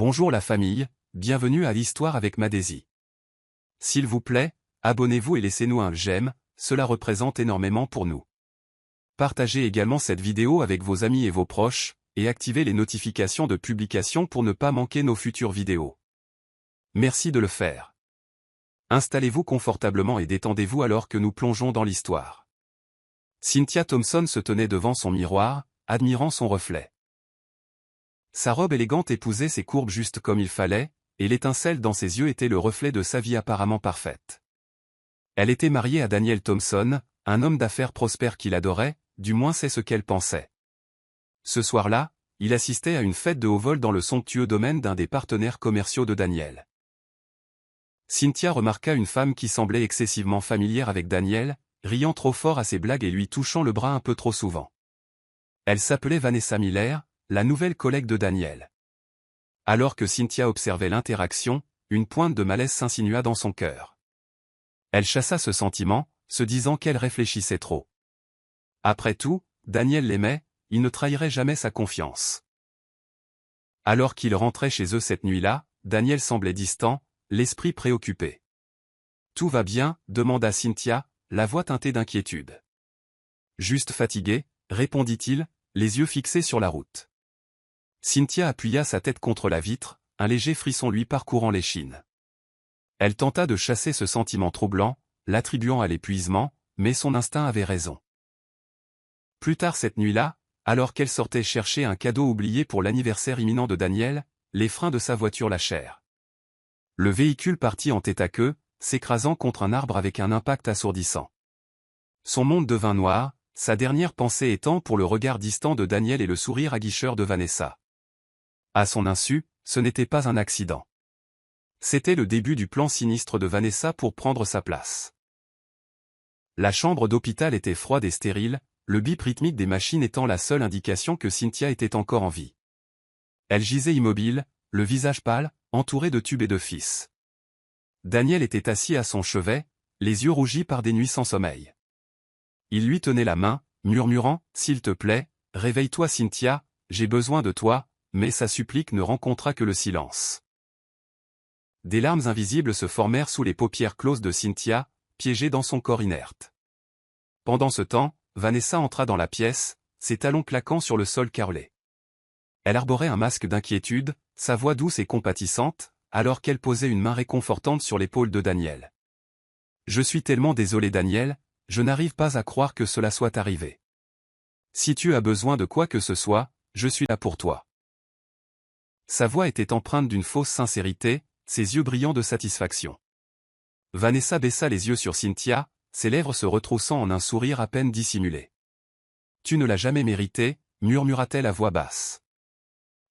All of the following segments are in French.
Bonjour la famille, bienvenue à l'Histoire avec Madési. S'il vous plaît, abonnez-vous et laissez-nous un j'aime, cela représente énormément pour nous. Partagez également cette vidéo avec vos amis et vos proches, et activez les notifications de publication pour ne pas manquer nos futures vidéos. Merci de le faire. Installez-vous confortablement et détendez-vous alors que nous plongeons dans l'histoire. Cynthia Thompson se tenait devant son miroir, admirant son reflet. Sa robe élégante épousait ses courbes juste comme il fallait, et l'étincelle dans ses yeux était le reflet de sa vie apparemment parfaite. Elle était mariée à Daniel Thompson, un homme d'affaires prospère qu'il adorait, du moins c'est ce qu'elle pensait. Ce soir-là, il assistait à une fête de haut vol dans le somptueux domaine d'un des partenaires commerciaux de Daniel. Cynthia remarqua une femme qui semblait excessivement familière avec Daniel, riant trop fort à ses blagues et lui touchant le bras un peu trop souvent. Elle s'appelait Vanessa Miller, la nouvelle collègue de Daniel. Alors que Cynthia observait l'interaction, une pointe de malaise s'insinua dans son cœur. Elle chassa ce sentiment, se disant qu'elle réfléchissait trop. Après tout, Daniel l'aimait, il ne trahirait jamais sa confiance. Alors qu'ils rentraient chez eux cette nuit-là, Daniel semblait distant, l'esprit préoccupé. « Tout va bien ?» demanda Cynthia, la voix teintée d'inquiétude. « Juste fatigué » répondit-il, les yeux fixés sur la route. Cynthia appuya sa tête contre la vitre, un léger frisson lui parcourant l'échine. Elle tenta de chasser ce sentiment troublant, l'attribuant à l'épuisement, mais son instinct avait raison. Plus tard cette nuit-là, alors qu'elle sortait chercher un cadeau oublié pour l'anniversaire imminent de Daniel, les freins de sa voiture lâchèrent. Le véhicule partit en tête à queue, s'écrasant contre un arbre avec un impact assourdissant. Son monde devint noir, sa dernière pensée étant pour le regard distant de Daniel et le sourire aguicheur de Vanessa. À son insu, ce n'était pas un accident. C'était le début du plan sinistre de Vanessa pour prendre sa place. La chambre d'hôpital était froide et stérile, le bip rythmique des machines étant la seule indication que Cynthia était encore en vie. Elle gisait immobile, le visage pâle, entouré de tubes et de fils. Daniel était assis à son chevet, les yeux rougis par des nuits sans sommeil. Il lui tenait la main, murmurant « S'il te plaît, réveille-toi Cynthia, j'ai besoin de toi », mais sa supplique ne rencontra que le silence. Des larmes invisibles se formèrent sous les paupières closes de Cynthia, piégées dans son corps inerte. Pendant ce temps, Vanessa entra dans la pièce, ses talons claquant sur le sol carrelé. Elle arborait un masque d'inquiétude, sa voix douce et compatissante, alors qu'elle posait une main réconfortante sur l'épaule de Daniel. « Je suis tellement désolé Daniel, je n'arrive pas à croire que cela soit arrivé. Si tu as besoin de quoi que ce soit, je suis là pour toi. » Sa voix était empreinte d'une fausse sincérité, ses yeux brillants de satisfaction. Vanessa baissa les yeux sur Cynthia, ses lèvres se retroussant en un sourire à peine dissimulé. « Tu ne l'as jamais mérité » murmura-t-elle à voix basse.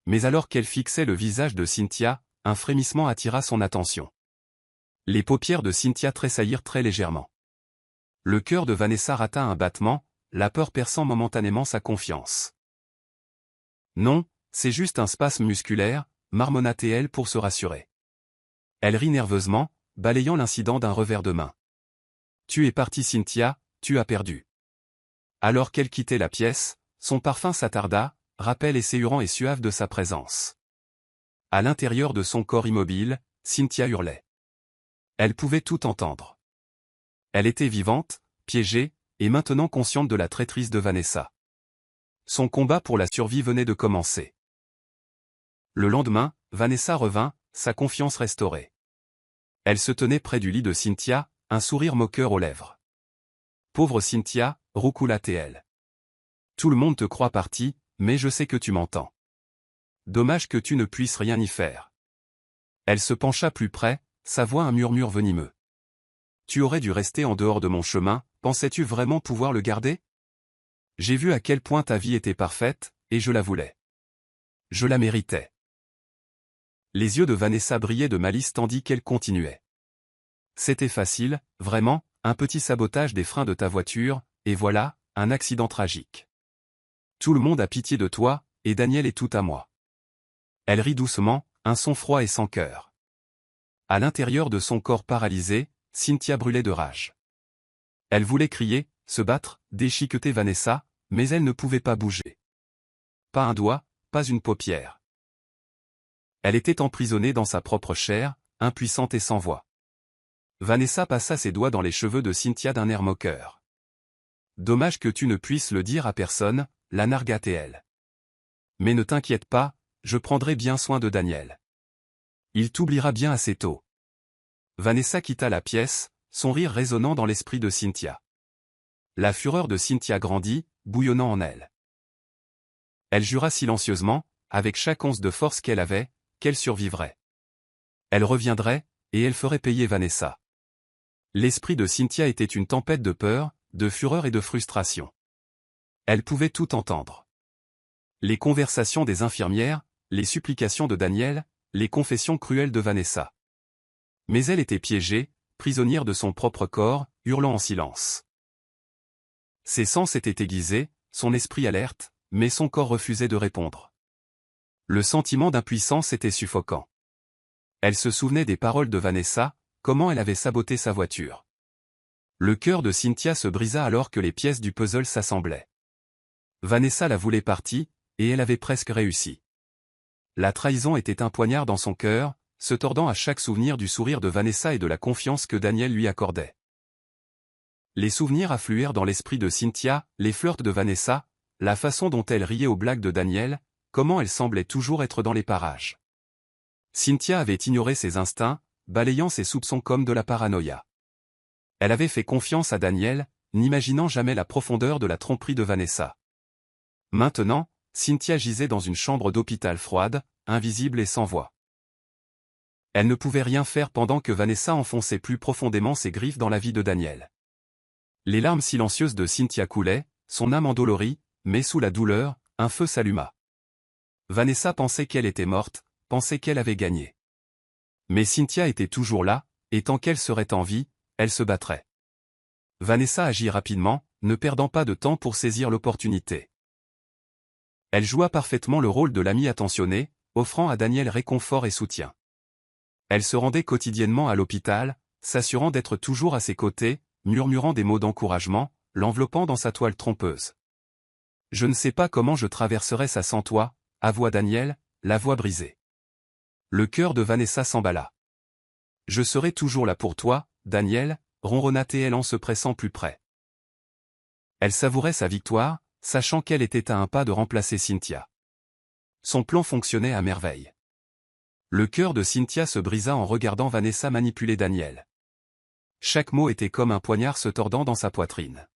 Mais alors qu'elle fixait le visage de Cynthia, un frémissement attira son attention. Les paupières de Cynthia tressaillirent très légèrement. Le cœur de Vanessa rata un battement, la peur perçant momentanément sa confiance. « Non, c'est juste un spasme musculaire » marmonna-t-elle pour se rassurer. Elle rit nerveusement, balayant l'incident d'un revers de main. « Tu es partie Cynthia, tu as perdu. » Alors qu'elle quittait la pièce, son parfum s'attarda, rappel esséurant et suave de sa présence. À l'intérieur de son corps immobile, Cynthia hurlait. Elle pouvait tout entendre. Elle était vivante, piégée, et maintenant consciente de la traîtrise de Vanessa. Son combat pour la survie venait de commencer. Le lendemain, Vanessa revint, sa confiance restaurée. Elle se tenait près du lit de Cynthia, un sourire moqueur aux lèvres. « Pauvre Cynthia » roucoula-t-elle. « Tout le monde te croit partie, mais je sais que tu m'entends. Dommage que tu ne puisses rien y faire. » Elle se pencha plus près, sa voix un murmure venimeux. « Tu aurais dû rester en dehors de mon chemin, pensais-tu vraiment pouvoir le garder? J'ai vu à quel point ta vie était parfaite, et je la voulais. Je la méritais. » Les yeux de Vanessa brillaient de malice tandis qu'elle continuait. « C'était facile, vraiment, un petit sabotage des freins de ta voiture, et voilà, un accident tragique. Tout le monde a pitié de toi, et Daniel est tout à moi. » Elle rit doucement, un son froid et sans cœur. À l'intérieur de son corps paralysé, Cynthia brûlait de rage. Elle voulait crier, se battre, déchiqueter Vanessa, mais elle ne pouvait pas bouger. Pas un doigt, pas une paupière. Elle était emprisonnée dans sa propre chair, impuissante et sans voix. Vanessa passa ses doigts dans les cheveux de Cynthia d'un air moqueur. Dommage que tu ne puisses le dire à personne, la nargate-elle. Mais ne t'inquiète pas, je prendrai bien soin de Daniel. Il t'oubliera bien assez tôt. Vanessa quitta la pièce, son rire résonnant dans l'esprit de Cynthia. La fureur de Cynthia grandit, bouillonnant en elle. Elle jura silencieusement, avec chaque once de force qu'elle avait, qu'elle survivrait. Elle reviendrait, et elle ferait payer Vanessa. L'esprit de Cynthia était une tempête de peur, de fureur et de frustration. Elle pouvait tout entendre. Les conversations des infirmières, les supplications de Daniel, les confessions cruelles de Vanessa. Mais elle était piégée, prisonnière de son propre corps, hurlant en silence. Ses sens étaient aiguisés, son esprit alerte, mais son corps refusait de répondre. Le sentiment d'impuissance était suffocant. Elle se souvenait des paroles de Vanessa, comment elle avait saboté sa voiture. Le cœur de Cynthia se brisa alors que les pièces du puzzle s'assemblaient. Vanessa la voulait partie, et elle avait presque réussi. La trahison était un poignard dans son cœur, se tordant à chaque souvenir du sourire de Vanessa et de la confiance que Daniel lui accordait. Les souvenirs affluèrent dans l'esprit de Cynthia, les flirts de Vanessa, la façon dont elle riait aux blagues de Daniel, comment elle semblait toujours être dans les parages. Cynthia avait ignoré ses instincts, balayant ses soupçons comme de la paranoïa. Elle avait fait confiance à Daniel, n'imaginant jamais la profondeur de la tromperie de Vanessa. Maintenant, Cynthia gisait dans une chambre d'hôpital froide, invisible et sans voix. Elle ne pouvait rien faire pendant que Vanessa enfonçait plus profondément ses griffes dans la vie de Daniel. Les larmes silencieuses de Cynthia coulaient, son âme endolorie, mais sous la douleur, un feu s'alluma. Vanessa pensait qu'elle était morte, pensait qu'elle avait gagné. Mais Cynthia était toujours là, et tant qu'elle serait en vie, elle se battrait. Vanessa agit rapidement, ne perdant pas de temps pour saisir l'opportunité. Elle joua parfaitement le rôle de l'amie attentionnée, offrant à Daniel réconfort et soutien. Elle se rendait quotidiennement à l'hôpital, s'assurant d'être toujours à ses côtés, murmurant des mots d'encouragement, l'enveloppant dans sa toile trompeuse. « Je ne sais pas comment je traverserai ça sans toi », avoua Daniel, la voix brisée. Le cœur de Vanessa s'emballa. « Je serai toujours là pour toi, Daniel », ronronna-t-elle en se pressant plus près. Elle savourait sa victoire, sachant qu'elle était à un pas de remplacer Cynthia. Son plan fonctionnait à merveille. Le cœur de Cynthia se brisa en regardant Vanessa manipuler Daniel. Chaque mot était comme un poignard se tordant dans sa poitrine.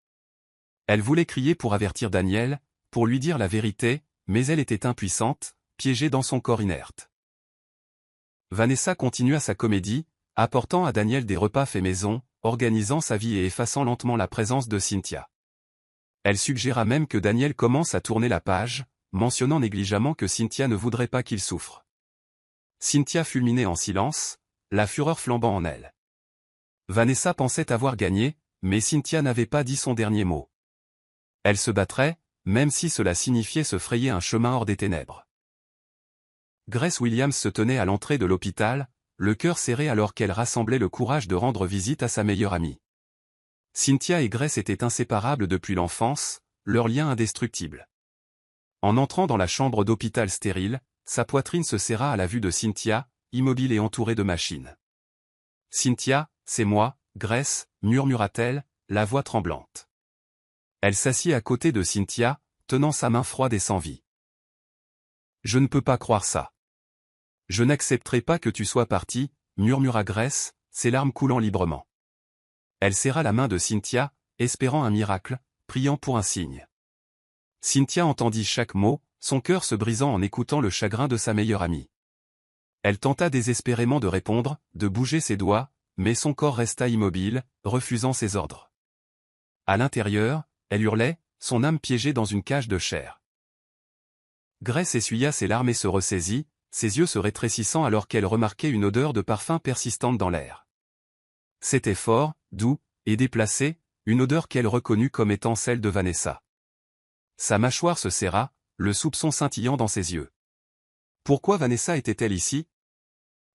Elle voulait crier pour avertir Daniel, pour lui dire la vérité, mais elle était impuissante, piégée dans son corps inerte. Vanessa continua sa comédie, apportant à Daniel des repas faits maison, organisant sa vie et effaçant lentement la présence de Cynthia. Elle suggéra même que Daniel commence à tourner la page, mentionnant négligemment que Cynthia ne voudrait pas qu'il souffre. Cynthia fulminait en silence, la fureur flambant en elle. Vanessa pensait avoir gagné, mais Cynthia n'avait pas dit son dernier mot. Elle se battrait, même si cela signifiait se frayer un chemin hors des ténèbres. Grace Williams se tenait à l'entrée de l'hôpital, le cœur serré alors qu'elle rassemblait le courage de rendre visite à sa meilleure amie. Cynthia et Grace étaient inséparables depuis l'enfance, leur lien indestructible. En entrant dans la chambre d'hôpital stérile, sa poitrine se serra à la vue de Cynthia, immobile et entourée de machines. « Cynthia, c'est moi, Grace », murmura-t-elle, la voix tremblante. Elle s'assit à côté de Cynthia, tenant sa main froide et sans vie. « Je ne peux pas croire ça. Je n'accepterai pas que tu sois partie, » murmura Grace, ses larmes coulant librement. Elle serra la main de Cynthia, espérant un miracle, priant pour un signe. Cynthia entendit chaque mot, son cœur se brisant en écoutant le chagrin de sa meilleure amie. Elle tenta désespérément de répondre, de bouger ses doigts, mais son corps resta immobile, refusant ses ordres. À l'intérieur, elle hurlait, son âme piégée dans une cage de chair. Grace essuya ses larmes et se ressaisit, ses yeux se rétrécissant alors qu'elle remarquait une odeur de parfum persistante dans l'air. C'était fort, doux, et déplacé, une odeur qu'elle reconnut comme étant celle de Vanessa. Sa mâchoire se serra, le soupçon scintillant dans ses yeux. Pourquoi Vanessa était-elle ici?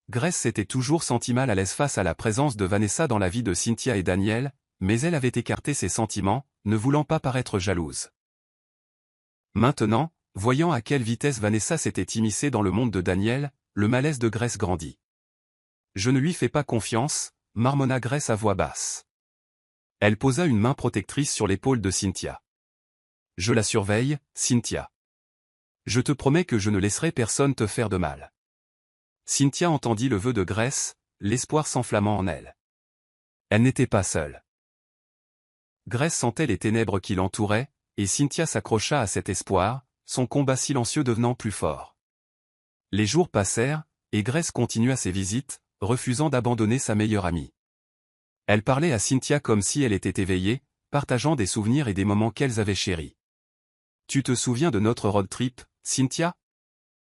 Grace s'était toujours sentie mal à l'aise face à la présence de Vanessa dans la vie de Cynthia et Daniel, mais elle avait écarté ses sentiments, ne voulant pas paraître jalouse. Maintenant, voyant à quelle vitesse Vanessa s'était immiscée dans le monde de Daniel, le malaise de Grace grandit. Je ne lui fais pas confiance, marmonna Grace à voix basse. Elle posa une main protectrice sur l'épaule de Cynthia. Je la surveille, Cynthia. Je te promets que je ne laisserai personne te faire de mal. Cynthia entendit le vœu de Grace, l'espoir s'enflammant en elle. Elle n'était pas seule. Grace sentait les ténèbres qui l'entouraient, et Cynthia s'accrocha à cet espoir, son combat silencieux devenant plus fort. Les jours passèrent, et Grace continua ses visites, refusant d'abandonner sa meilleure amie. Elle parlait à Cynthia comme si elle était éveillée, partageant des souvenirs et des moments qu'elles avaient chéris. « Tu te souviens de notre road trip, Cynthia ?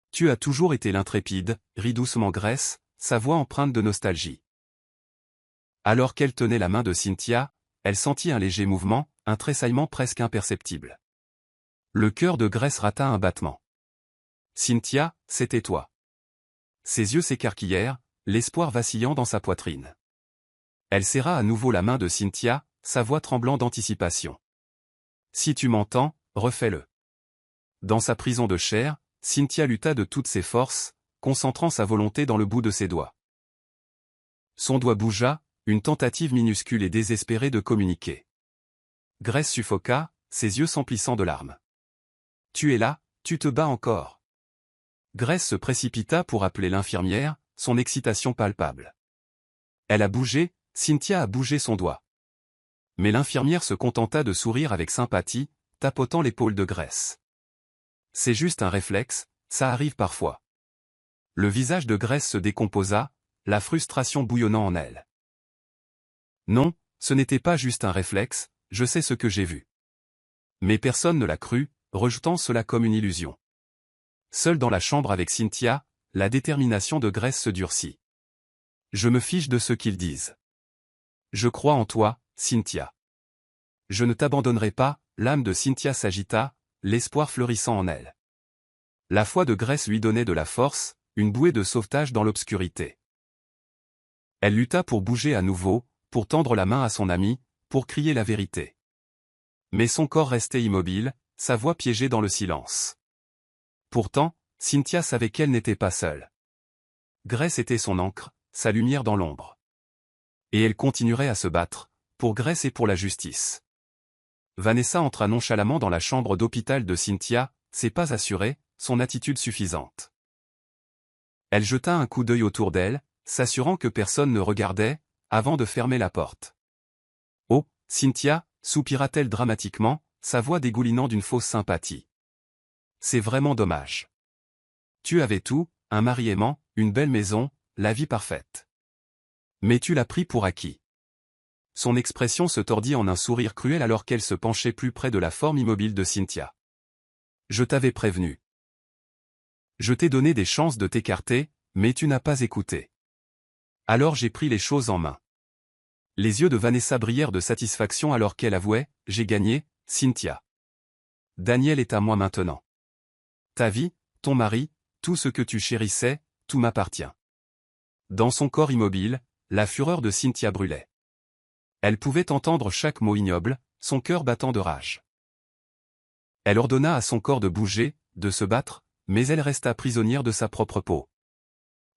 Tu as toujours été l'intrépide, » rit doucement Grace, sa voix empreinte de nostalgie. Alors qu'elle tenait la main de Cynthia, elle sentit un léger mouvement, un tressaillement presque imperceptible. Le cœur de Grace rata un battement. « Cynthia, c'était toi. » Ses yeux s'écarquillèrent, l'espoir vacillant dans sa poitrine. Elle serra à nouveau la main de Cynthia, sa voix tremblant d'anticipation. « Si tu m'entends, refais-le. » Dans sa prison de chair, Cynthia lutta de toutes ses forces, concentrant sa volonté dans le bout de ses doigts. Son doigt bougea, une tentative minuscule et désespérée de communiquer. Grace suffoqua, ses yeux s'emplissant de larmes. « Tu es là, tu te bats encore. » Grace se précipita pour appeler l'infirmière, son excitation palpable. Elle a bougé, Cynthia a bougé son doigt. Mais l'infirmière se contenta de sourire avec sympathie, tapotant l'épaule de Grace. « C'est juste un réflexe, ça arrive parfois. » Le visage de Grace se décomposa, la frustration bouillonnant en elle. « Non, ce n'était pas juste un réflexe, je sais ce que j'ai vu. » Mais personne ne l'a cru, rejetant cela comme une illusion. Seul dans la chambre avec Cynthia, la détermination de Grace se durcit. « Je me fiche de ce qu'ils disent. Je crois en toi, Cynthia. Je ne t'abandonnerai pas. » L'âme de Cynthia s'agita, l'espoir fleurissant en elle. La foi de Grace lui donnait de la force, une bouée de sauvetage dans l'obscurité. Elle lutta pour bouger à nouveau, pour tendre la main à son ami, pour crier la vérité. Mais son corps restait immobile, sa voix piégée dans le silence. Pourtant, Cynthia savait qu'elle n'était pas seule. Grace était son ancre, sa lumière dans l'ombre. Et elle continuerait à se battre, pour Grace et pour la justice. Vanessa entra nonchalamment dans la chambre d'hôpital de Cynthia, ses pas assurés, son attitude suffisante. Elle jeta un coup d'œil autour d'elle, s'assurant que personne ne regardait, avant de fermer la porte. « Oh, Cynthia » soupira-t-elle dramatiquement, sa voix dégoulinant d'une fausse sympathie. « C'est vraiment dommage. Tu avais tout, un mari aimant, une belle maison, la vie parfaite. Mais tu l'as pris pour acquis. » Son expression se tordit en un sourire cruel alors qu'elle se penchait plus près de la forme immobile de Cynthia. « Je t'avais prévenu. Je t'ai donné des chances de t'écarter, mais tu n'as pas écouté. Alors j'ai pris les choses en main. » Les yeux de Vanessa brillèrent de satisfaction alors qu'elle avouait « J'ai gagné, Cynthia. Daniel est à moi maintenant. Ta vie, ton mari, tout ce que tu chérissais, tout m'appartient. » Dans son corps immobile, la fureur de Cynthia brûlait. Elle pouvait entendre chaque mot ignoble, son cœur battant de rage. Elle ordonna à son corps de bouger, de se battre, mais elle resta prisonnière de sa propre peau.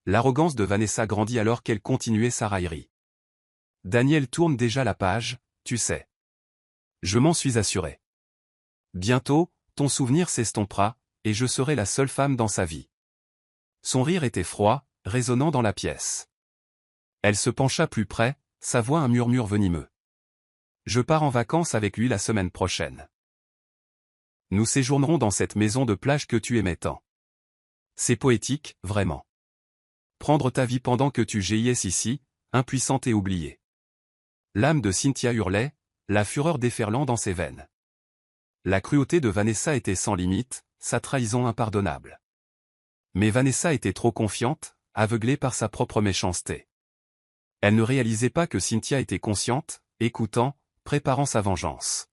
L'arrogance de Vanessa grandit alors qu'elle continuait sa raillerie. « Daniel tourne déjà la page, tu sais. Je m'en suis assuré. Bientôt, ton souvenir s'estompera, et je serai la seule femme dans sa vie. » Son rire était froid, résonnant dans la pièce. Elle se pencha plus près, sa voix un murmure venimeux. « Je pars en vacances avec lui la semaine prochaine. Nous séjournerons dans cette maison de plage que tu aimais tant. C'est poétique, vraiment. Prendre ta vie pendant que tu jaillais ici, impuissante et oubliée. » L'âme de Cynthia hurlait, la fureur déferlant dans ses veines. La cruauté de Vanessa était sans limite, sa trahison impardonnable. Mais Vanessa était trop confiante, aveuglée par sa propre méchanceté. Elle ne réalisait pas que Cynthia était consciente, écoutant, préparant sa vengeance.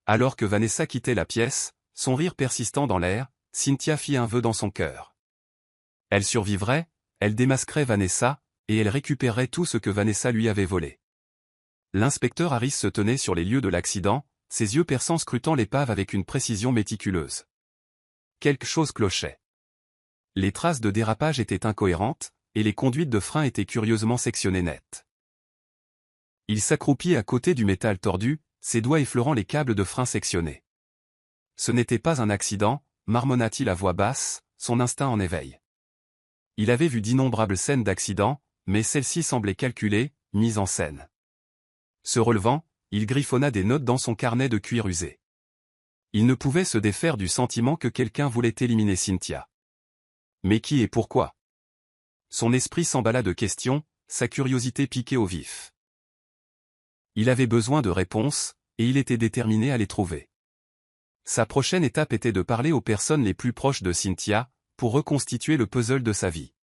Alors que Vanessa quittait la pièce, son rire persistant dans l'air, Cynthia fit un vœu dans son cœur. Elle survivrait, elle démasquerait Vanessa, et elle récupérerait tout ce que Vanessa lui avait volé. L'inspecteur Harris se tenait sur les lieux de l'accident, ses yeux perçants scrutant l'épave avec une précision méticuleuse. Quelque chose clochait. Les traces de dérapage étaient incohérentes, et les conduites de frein étaient curieusement sectionnées nettes. Il s'accroupit à côté du métal tordu, ses doigts effleurant les câbles de frein sectionnés. Ce n'était pas un accident, marmonna-t-il à voix basse, son instinct en éveil. Il avait vu d'innombrables scènes d'accidents, mais celle-ci semblait calculée, mise en scène. Se relevant, il griffonna des notes dans son carnet de cuir usé. Il ne pouvait se défaire du sentiment que quelqu'un voulait éliminer Cynthia. Mais qui et pourquoi? Son esprit s'emballa de questions, sa curiosité piquait au vif. Il avait besoin de réponses, et il était déterminé à les trouver. Sa prochaine étape était de parler aux personnes les plus proches de Cynthia, pour reconstituer le puzzle de sa vie.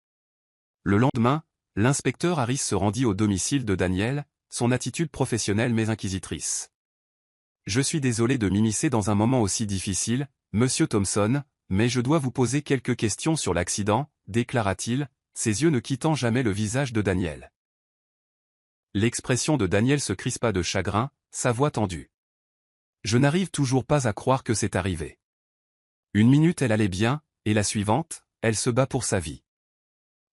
Le lendemain, l'inspecteur Harris se rendit au domicile de Daniel, son attitude professionnelle mais inquisitrice. « Je suis désolé de m'immiscer dans un moment aussi difficile, monsieur Thompson, mais je dois vous poser quelques questions sur l'accident, déclara-t-il, ses yeux ne quittant jamais le visage de Daniel. L'expression de Daniel se crispa de chagrin, sa voix tendue. « Je n'arrive toujours pas à croire que c'est arrivé. » Une minute elle allait bien, et la suivante, elle se bat pour sa vie.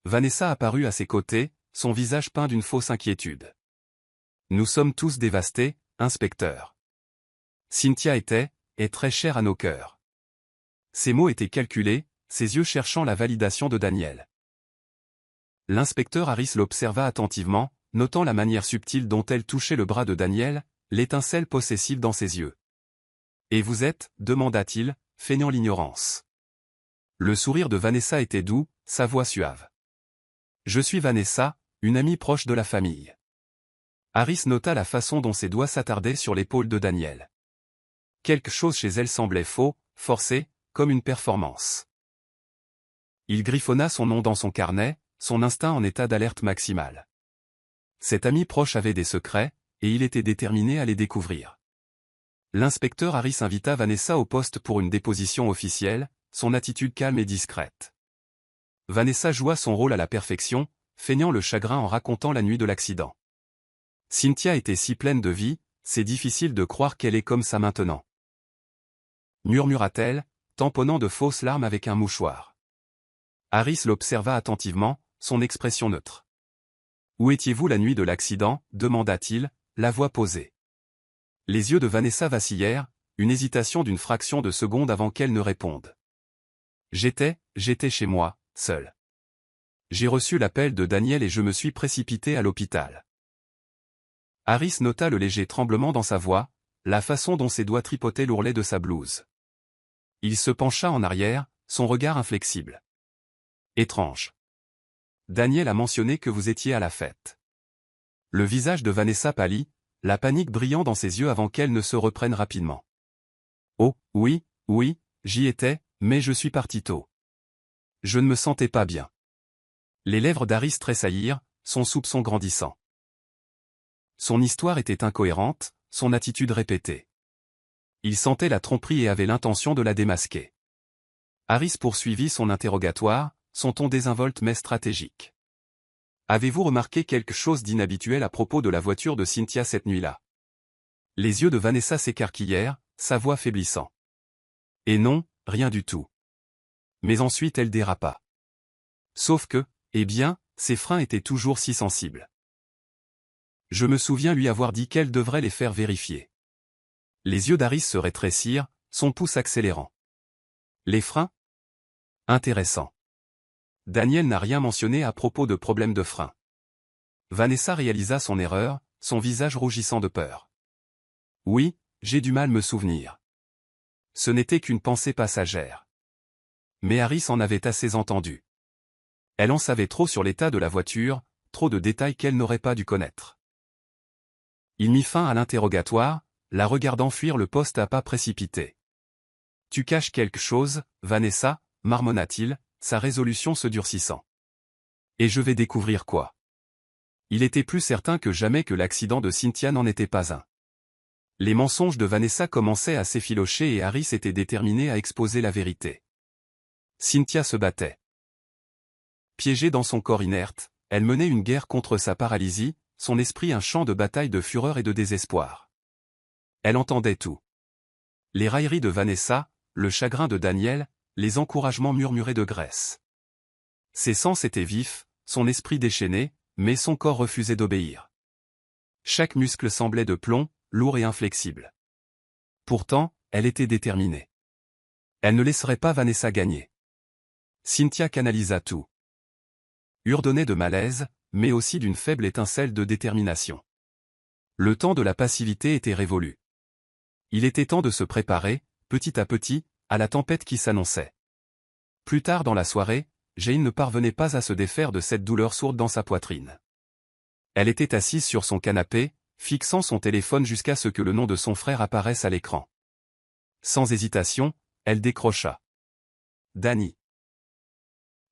Vanessa apparut à ses côtés, son visage peint d'une fausse inquiétude. « Nous sommes tous dévastés, inspecteur. Cynthia est très chère à nos cœurs. » Ces mots étaient calculés, ses yeux cherchant la validation de Daniel. L'inspecteur Harris l'observa attentivement, notant la manière subtile dont elle touchait le bras de Daniel, l'étincelle possessive dans ses yeux. « Et vous êtes » demanda-t-il, feignant l'ignorance. Le sourire de Vanessa était doux, sa voix suave. « Je suis Vanessa, une amie proche de la famille. » Harris nota la façon dont ses doigts s'attardaient sur l'épaule de Daniel. Quelque chose chez elle semblait faux, forcé, comme une performance. Il griffonna son nom dans son carnet, son instinct en état d'alerte maximale. Cet ami proche avait des secrets, et il était déterminé à les découvrir. L'inspecteur Harris invita Vanessa au poste pour une déposition officielle, son attitude calme et discrète. Vanessa joua son rôle à la perfection, feignant le chagrin en racontant la nuit de l'accident. Cynthia était si pleine de vie, c'est difficile de croire qu'elle est comme ça maintenant. Murmura-t-elle, tamponnant de fausses larmes avec un mouchoir. Harris l'observa attentivement, son expression neutre. « Où étiez-vous la nuit de l'accident » demanda-t-il, la voix posée. Les yeux de Vanessa vacillèrent, une hésitation d'une fraction de seconde avant qu'elle ne réponde. « J'étais chez moi, seul. J'ai reçu l'appel de Daniel et je me suis précipité à l'hôpital. » Harris nota le léger tremblement dans sa voix, la façon dont ses doigts tripotaient l'ourlet de sa blouse. Il se pencha en arrière, son regard inflexible. « Étrange. Daniel a mentionné que vous étiez à la fête. » Le visage de Vanessa pâlit, la panique brillant dans ses yeux avant qu'elle ne se reprenne rapidement. « Oh, oui, j'y étais, mais je suis parti tôt. Je ne me sentais pas bien. » Les lèvres d'Harris tressaillirent, son soupçon grandissant. Son histoire était incohérente, son attitude répétée. Il sentait la tromperie et avait l'intention de la démasquer. Harris poursuivit son interrogatoire, son ton désinvolte mais stratégique. « Avez-vous remarqué quelque chose d'inhabituel à propos de la voiture de Cynthia cette nuit-là » Les yeux de Vanessa s'écarquillèrent, sa voix faiblissant. « Et non, rien du tout. » Mais ensuite elle dérapa. Sauf que, ses freins étaient toujours si sensibles. Je me souviens lui avoir dit qu'elle devrait les faire vérifier. Les yeux d'Harris se rétrécirent, son pouce accélérant. Les freins ? Intéressant. Daniel n'a rien mentionné à propos de problèmes de frein. Vanessa réalisa son erreur, son visage rougissant de peur. Oui, j'ai du mal me souvenir. Ce n'était qu'une pensée passagère. Mais Harris en avait assez entendu. Elle en savait trop sur l'état de la voiture, trop de détails qu'elle n'aurait pas dû connaître. Il mit fin à l'interrogatoire, la regardant fuir le poste à pas précipités. « Tu caches quelque chose, Vanessa » marmonna-t-il, sa résolution se durcissant. « Et je vais découvrir quoi ?» Il était plus certain que jamais que l'accident de Cynthia n'en était pas un. Les mensonges de Vanessa commençaient à s'effilocher et Harris était déterminé à exposer la vérité. Cynthia se battait. Piégée dans son corps inerte, elle menait une guerre contre sa paralysie, son esprit un champ de bataille de fureur et de désespoir. Elle entendait tout. Les railleries de Vanessa, le chagrin de Daniel, les encouragements murmurés de Grace. Ses sens étaient vifs, son esprit déchaîné, mais son corps refusait d'obéir. Chaque muscle semblait de plomb, lourd et inflexible. Pourtant, elle était déterminée. Elle ne laisserait pas Vanessa gagner. Cynthia canalisa tout. Urdonnait de malaise, mais aussi d'une faible étincelle de détermination. Le temps de la passivité était révolu. Il était temps de se préparer, petit à petit, à la tempête qui s'annonçait. Plus tard dans la soirée, Jane ne parvenait pas à se défaire de cette douleur sourde dans sa poitrine. Elle était assise sur son canapé, fixant son téléphone jusqu'à ce que le nom de son frère apparaisse à l'écran. Sans hésitation, elle décrocha. « Danny. »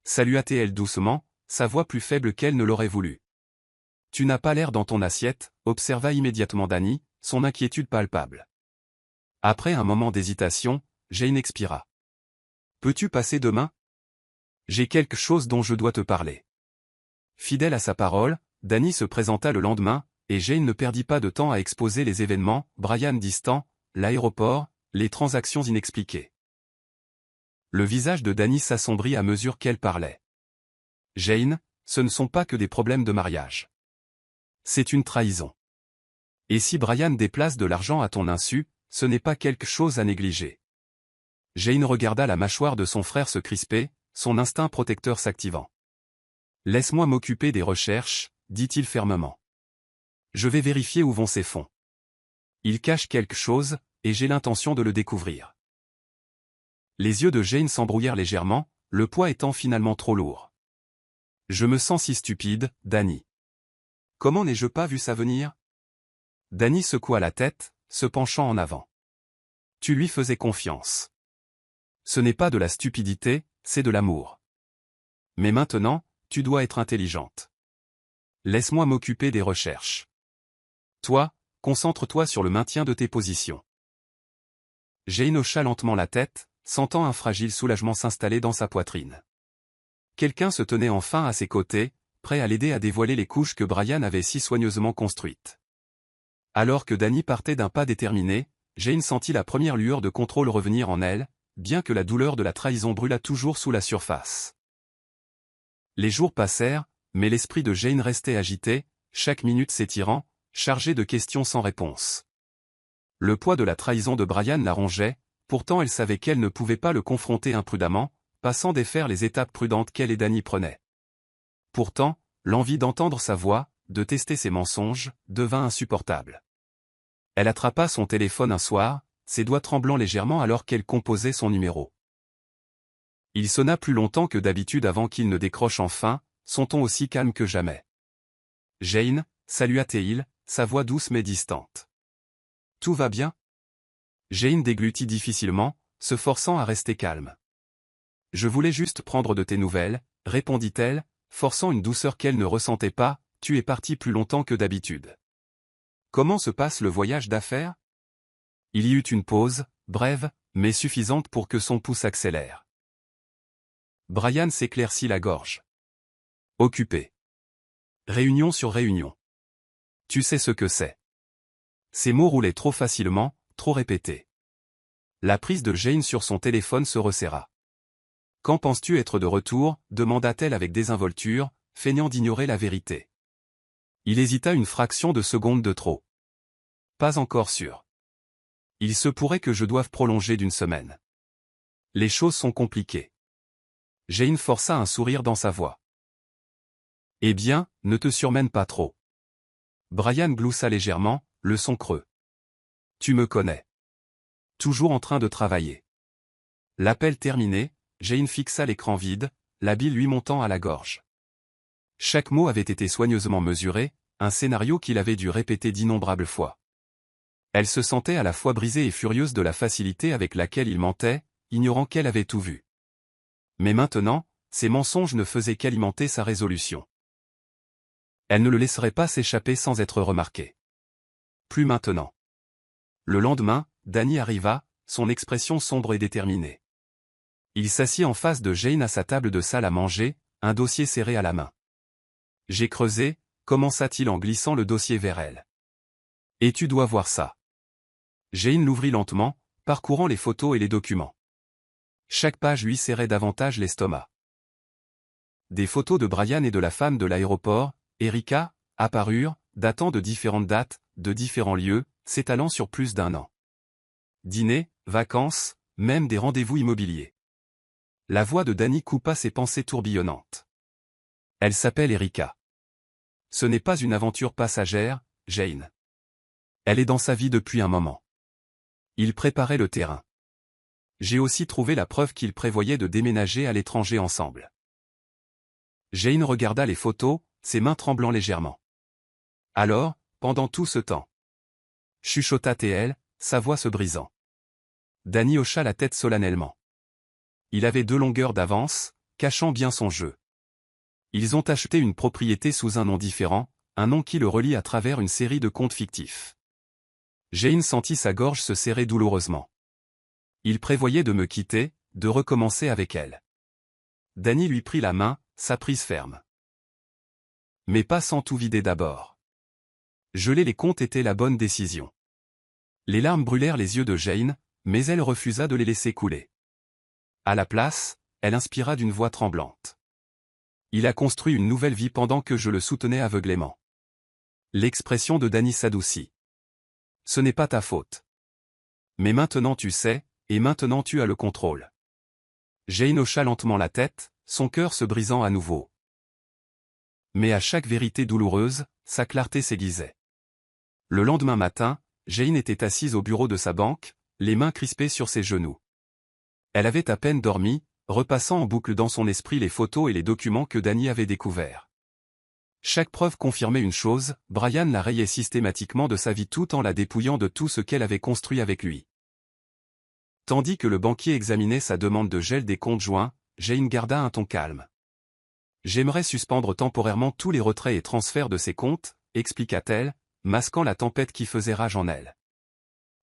Salua-t-elle doucement, sa voix plus faible qu'elle ne l'aurait voulu. « Tu n'as pas l'air dans ton assiette », observa immédiatement Danny, son inquiétude palpable. Après un moment d'hésitation, Jane expira. « Peux-tu passer demain ? J'ai quelque chose dont je dois te parler. » Fidèle à sa parole, Danny se présenta le lendemain, et Jane ne perdit pas de temps à exposer les événements, Brian distant, l'aéroport, les transactions inexpliquées. Le visage de Danny s'assombrit à mesure qu'elle parlait. « Jane, ce ne sont pas que des problèmes de mariage. C'est une trahison. Et si Brian déplace de l'argent à ton insu, ce n'est pas quelque chose à négliger. » Jane regarda la mâchoire de son frère se crisper, son instinct protecteur s'activant. « Laisse-moi m'occuper des recherches, » dit-il fermement. « Je vais vérifier où vont ces fonds. Il cache quelque chose, et j'ai l'intention de le découvrir. » Les yeux de Jane s'embrouillèrent légèrement, le poids étant finalement trop lourd. « Je me sens si stupide, Danny. Comment n'ai-je pas vu ça venir ?» Danny secoua la tête, se penchant en avant. « Tu lui faisais confiance. Ce n'est pas de la stupidité, c'est de l'amour. Mais maintenant, tu dois être intelligente. Laisse-moi m'occuper des recherches. Toi, concentre-toi sur le maintien de tes positions. » Jane hocha lentement la tête, sentant un fragile soulagement s'installer dans sa poitrine. Quelqu'un se tenait enfin à ses côtés, prêt à l'aider à dévoiler les couches que Brian avait si soigneusement construites. Alors que Danny partait d'un pas déterminé, Jane sentit la première lueur de contrôle revenir en elle, bien que la douleur de la trahison brûlât toujours sous la surface. Les jours passèrent, mais l'esprit de Jane restait agité, chaque minute s'étirant, chargée de questions sans réponse. Le poids de la trahison de Brian la rongeait, pourtant elle savait qu'elle ne pouvait pas le confronter imprudemment, pas sans défaire les étapes prudentes qu'elle et Danny prenaient. Pourtant, l'envie d'entendre sa voix, de tester ses mensonges, devint insupportable. Elle attrapa son téléphone un soir, ses doigts tremblant légèrement alors qu'elle composait son numéro. Il sonna plus longtemps que d'habitude avant qu'il ne décroche enfin, son ton aussi calme que jamais. « Jane » salua-t-il, sa voix douce mais distante. « Tout va bien ?» Jane déglutit difficilement, se forçant à rester calme. « Je voulais juste prendre de tes nouvelles, » répondit-elle, forçant une douceur qu'elle ne ressentait pas, « Tu es parti plus longtemps que d'habitude. Comment se passe le voyage d'affaires ?» Il y eut une pause, brève, mais suffisante pour que son pouls s'accélère. Brian s'éclaircit la gorge. Occupé. Réunion sur réunion. Tu sais ce que c'est. Ces mots roulaient trop facilement, trop répétés. La prise de Jane sur son téléphone se resserra. « Quand penses-tu être de retour ?» demanda-t-elle avec désinvolture, feignant d'ignorer la vérité. Il hésita une fraction de seconde de trop. « Pas encore sûr. Il se pourrait que je doive prolonger d'une semaine. Les choses sont compliquées. » Jane força un sourire dans sa voix. « Eh bien, ne te surmène pas trop. » Brian gloussa légèrement, le son creux. « Tu me connais. Toujours en train de travailler. » L'appel terminé, Jane fixa l'écran vide, la bile lui montant à la gorge. Chaque mot avait été soigneusement mesuré, un scénario qu'il avait dû répéter d'innombrables fois. Elle se sentait à la fois brisée et furieuse de la facilité avec laquelle il mentait, ignorant qu'elle avait tout vu. Mais maintenant, ces mensonges ne faisaient qu'alimenter sa résolution. Elle ne le laisserait pas s'échapper sans être remarquée. Plus maintenant. Le lendemain, Danny arriva, son expression sombre et déterminée. Il s'assit en face de Jane à sa table de salle à manger, un dossier serré à la main. « J'ai creusé », commença-t-il en glissant le dossier vers elle. « Et tu dois voir ça. » Jane l'ouvrit lentement, parcourant les photos et les documents. Chaque page lui serrait davantage l'estomac. des photos de Brian et de la femme de l'aéroport, Erika, apparurent, datant de différentes dates, de différents lieux, s'étalant sur plus d'un an. Dîners, vacances, même des rendez-vous immobiliers. La voix de Danny coupa ses pensées tourbillonnantes. Elle s'appelle Erika. Ce n'est pas une aventure passagère, Jane. Elle est dans sa vie depuis un moment. Il préparait le terrain. J'ai aussi trouvé la preuve qu'ils prévoyaient de déménager à l'étranger ensemble. Jane regarda les photos, ses mains tremblant légèrement. Alors, pendant tout ce temps, chuchota-t-elle, sa voix se brisant. Danny hocha la tête solennellement. Il avait 2 longueurs d'avance, cachant bien son jeu. Ils ont acheté une propriété sous un nom différent, un nom qui le relie à travers une série de comptes fictifs. Jane sentit sa gorge se serrer douloureusement. Il prévoyait de me quitter, de recommencer avec elle. Danny lui prit la main, sa prise ferme. Mais pas sans tout vider d'abord. Geler les comptes était la bonne décision. Les larmes brûlèrent les yeux de Jane, mais elle refusa de les laisser couler. À la place, elle inspira d'une voix tremblante. Il a construit une nouvelle vie pendant que je le soutenais aveuglément. L'expression de Danny s'adoucit. Ce n'est pas ta faute. Mais maintenant tu sais, et maintenant tu as le contrôle. Jane hocha lentement la tête, son cœur se brisant à nouveau. Mais à chaque vérité douloureuse, sa clarté s'aiguisait. Le lendemain matin, Jane était assise au bureau de sa banque, les mains crispées sur ses genoux. Elle avait à peine dormi, repassant en boucle dans son esprit les photos et les documents que Danny avait découverts. Chaque preuve confirmait une chose, Brian la rayait systématiquement de sa vie tout en la dépouillant de tout ce qu'elle avait construit avec lui. Tandis que le banquier examinait sa demande de gel des comptes joints, Jane garda un ton calme. « J'aimerais suspendre temporairement tous les retraits et transferts de ces comptes, expliqua-t-elle, masquant la tempête qui faisait rage en elle.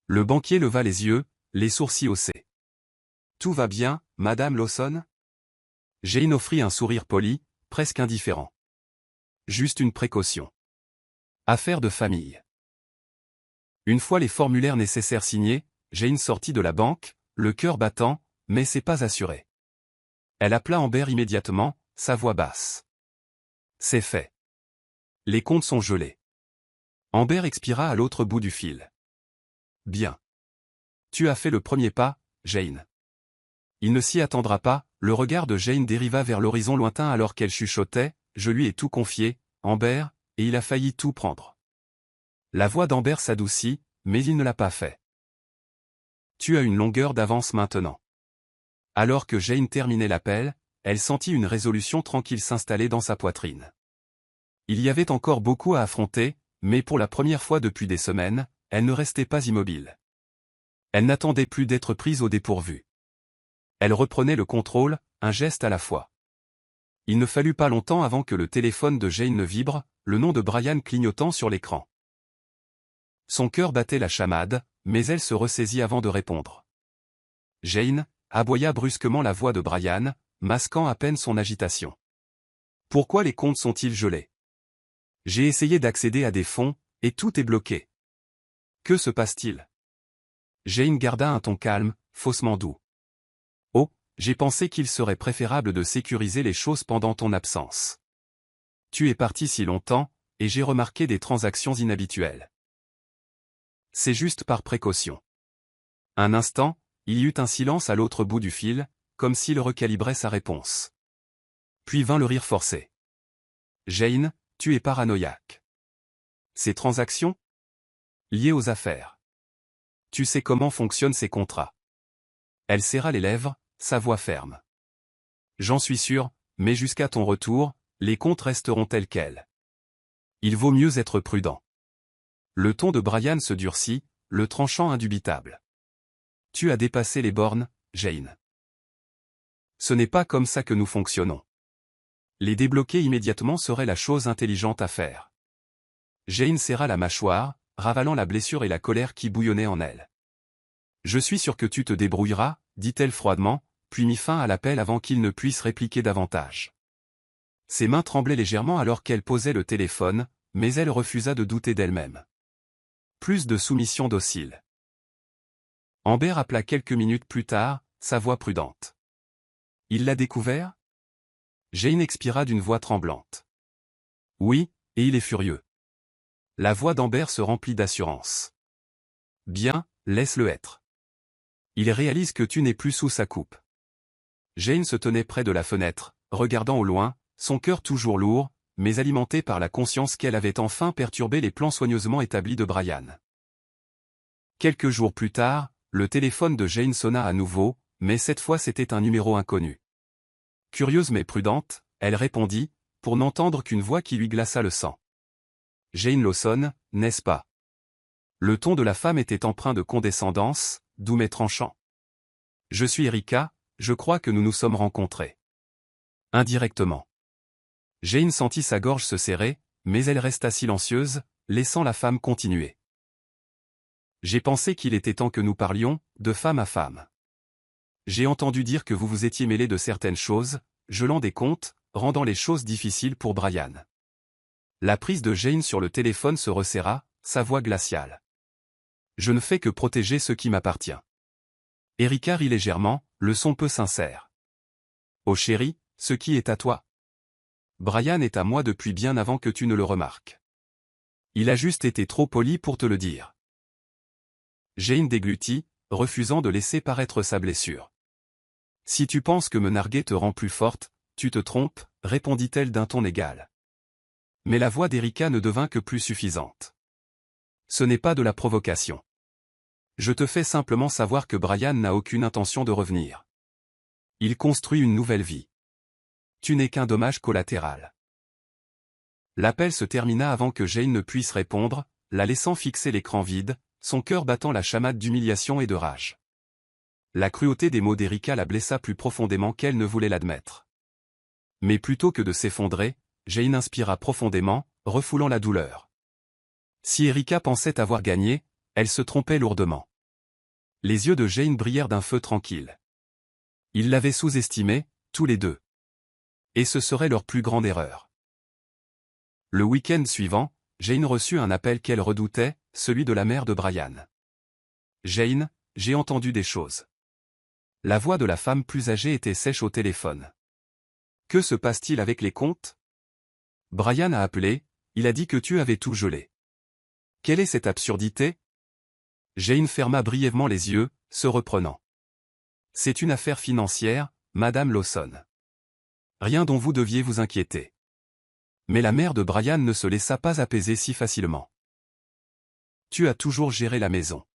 Le banquier leva les yeux, les sourcils haussés. « Tout va bien, Madame Lawson ?» Jane offrit un sourire poli, presque indifférent. « Juste une précaution. Affaire de famille. » Une fois les formulaires nécessaires signés, Jane sortit de la banque, le cœur battant, mais c'est pas assuré. Elle appela Amber immédiatement, sa voix basse. « C'est fait. Les comptes sont gelés. » Amber expira à l'autre bout du fil. « Bien. Tu as fait le premier pas, Jane. » Il ne s'y attendra pas, le regard de Jane dériva vers l'horizon lointain alors qu'elle chuchotait, « Je lui ai tout confié, Amber, et il a failli tout prendre. » La voix d'Amber s'adoucit, mais il ne l'a pas fait. « Tu as une longueur d'avance maintenant. » Alors que Jane terminait l'appel, elle sentit une résolution tranquille s'installer dans sa poitrine. Il y avait encore beaucoup à affronter, mais pour la première fois depuis des semaines, elle ne restait pas immobile. Elle n'attendait plus d'être prise au dépourvu. Elle reprenait le contrôle, un geste à la fois. Il ne fallut pas longtemps avant que le téléphone de Jane ne vibre, le nom de Brian clignotant sur l'écran. Son cœur battait la chamade, mais elle se ressaisit avant de répondre. « Jane » aboya brusquement la voix de Brian, masquant à peine son agitation. « Pourquoi les comptes sont-ils gelés? J'ai essayé d'accéder à des fonds, et tout est bloqué. Que se passe-t-il ?» Jane garda un ton calme, faussement doux. « Oh, j'ai pensé qu'il serait préférable de sécuriser les choses pendant ton absence. Tu es parti si longtemps, et j'ai remarqué des transactions inhabituelles. C'est juste par précaution. » Un instant, il y eut un silence à l'autre bout du fil, comme s'il recalibrait sa réponse. Puis vint le rire forcé. « Jane, tu es paranoïaque. Ces transactions? Liées aux affaires. Tu sais comment fonctionnent ces contrats. » Elle serra les lèvres, sa voix ferme. « J'en suis sûr, mais jusqu'à ton retour, les comptes resteront tels quels. Il vaut mieux être prudent. » Le ton de Brian se durcit, le tranchant indubitable. « Tu as dépassé les bornes, Jane. Ce n'est pas comme ça que nous fonctionnons. Les débloquer immédiatement serait la chose intelligente à faire. » Jane serra la mâchoire, ravalant la blessure et la colère qui bouillonnaient en elle. « Je suis sûr que tu te débrouilleras, » dit-elle froidement, puis mit fin à l'appel avant qu'il ne puisse répliquer davantage. Ses mains tremblaient légèrement alors qu'elle posait le téléphone, mais elle refusa de douter d'elle-même. Plus de soumission docile. Amber appela quelques minutes plus tard, sa voix prudente. « Il l'a découvert ? Jane expira d'une voix tremblante. Oui, et il est furieux. La voix d'Amber se remplit d'assurance. Bien, laisse-le être. Il réalise que tu n'es plus sous sa coupe. Jane se tenait près de la fenêtre, regardant au loin, son cœur toujours lourd, mais alimenté par la conscience qu'elle avait enfin perturbé les plans soigneusement établis de Brian. Quelques jours plus tard, le téléphone de Jane sonna à nouveau, mais cette fois c'était un numéro inconnu. Curieuse mais prudente, elle répondit, pour n'entendre qu'une voix qui lui glaça le sang. Jane Lawson, n'est-ce pas? Le ton de la femme était empreint de condescendance, doux mais tranchant. Je suis Erika, je crois que nous nous sommes rencontrés. Indirectement. Jane sentit sa gorge se serrer, mais elle resta silencieuse, laissant la femme continuer. J'ai pensé qu'il était temps que nous parlions, de femme à femme. J'ai entendu dire que vous vous étiez mêlé de certaines choses, gelant des comptes, rendant les choses difficiles pour Brian. La prise de Jane sur le téléphone se resserra, sa voix glaciale. Je ne fais que protéger ce qui m'appartient. Erika rit légèrement, le son peu sincère. Oh chérie, ce qui est à toi. Brian est à moi depuis bien avant que tu ne le remarques. Il a juste été trop poli pour te le dire. Jane déglutit, refusant de laisser paraître sa blessure. Si tu penses que me narguer te rend plus forte, tu te trompes, répondit-elle d'un ton égal. Mais la voix d'Erika ne devint que plus suffisante. Ce n'est pas de la provocation. Je te fais simplement savoir que Brian n'a aucune intention de revenir. Il construit une nouvelle vie. Tu n'es qu'un dommage collatéral. L'appel se termina avant que Jane ne puisse répondre, la laissant fixer l'écran vide, son cœur battant la chamade d'humiliation et de rage. La cruauté des mots d'Erika la blessa plus profondément qu'elle ne voulait l'admettre. Mais plutôt que de s'effondrer, Jane inspira profondément, refoulant la douleur. Si Erika pensait avoir gagné, elle se trompait lourdement. Les yeux de Jane brillèrent d'un feu tranquille. Ils l'avaient sous-estimée, tous les deux. Et ce serait leur plus grande erreur. Le week-end suivant, Jane reçut un appel qu'elle redoutait, celui de la mère de Brian. Jane, j'ai entendu des choses. La voix de la femme plus âgée était sèche au téléphone. Que se passe-t-il avec les comptes? Brian a appelé, il a dit que tu avais tout gelé. Quelle est cette absurdité? Jane ferma brièvement les yeux, se reprenant. C'est une affaire financière, Madame Lawson. Rien dont vous deviez vous inquiéter. Mais la mère de Brian ne se laissa pas apaiser si facilement. Tu as toujours géré la maison.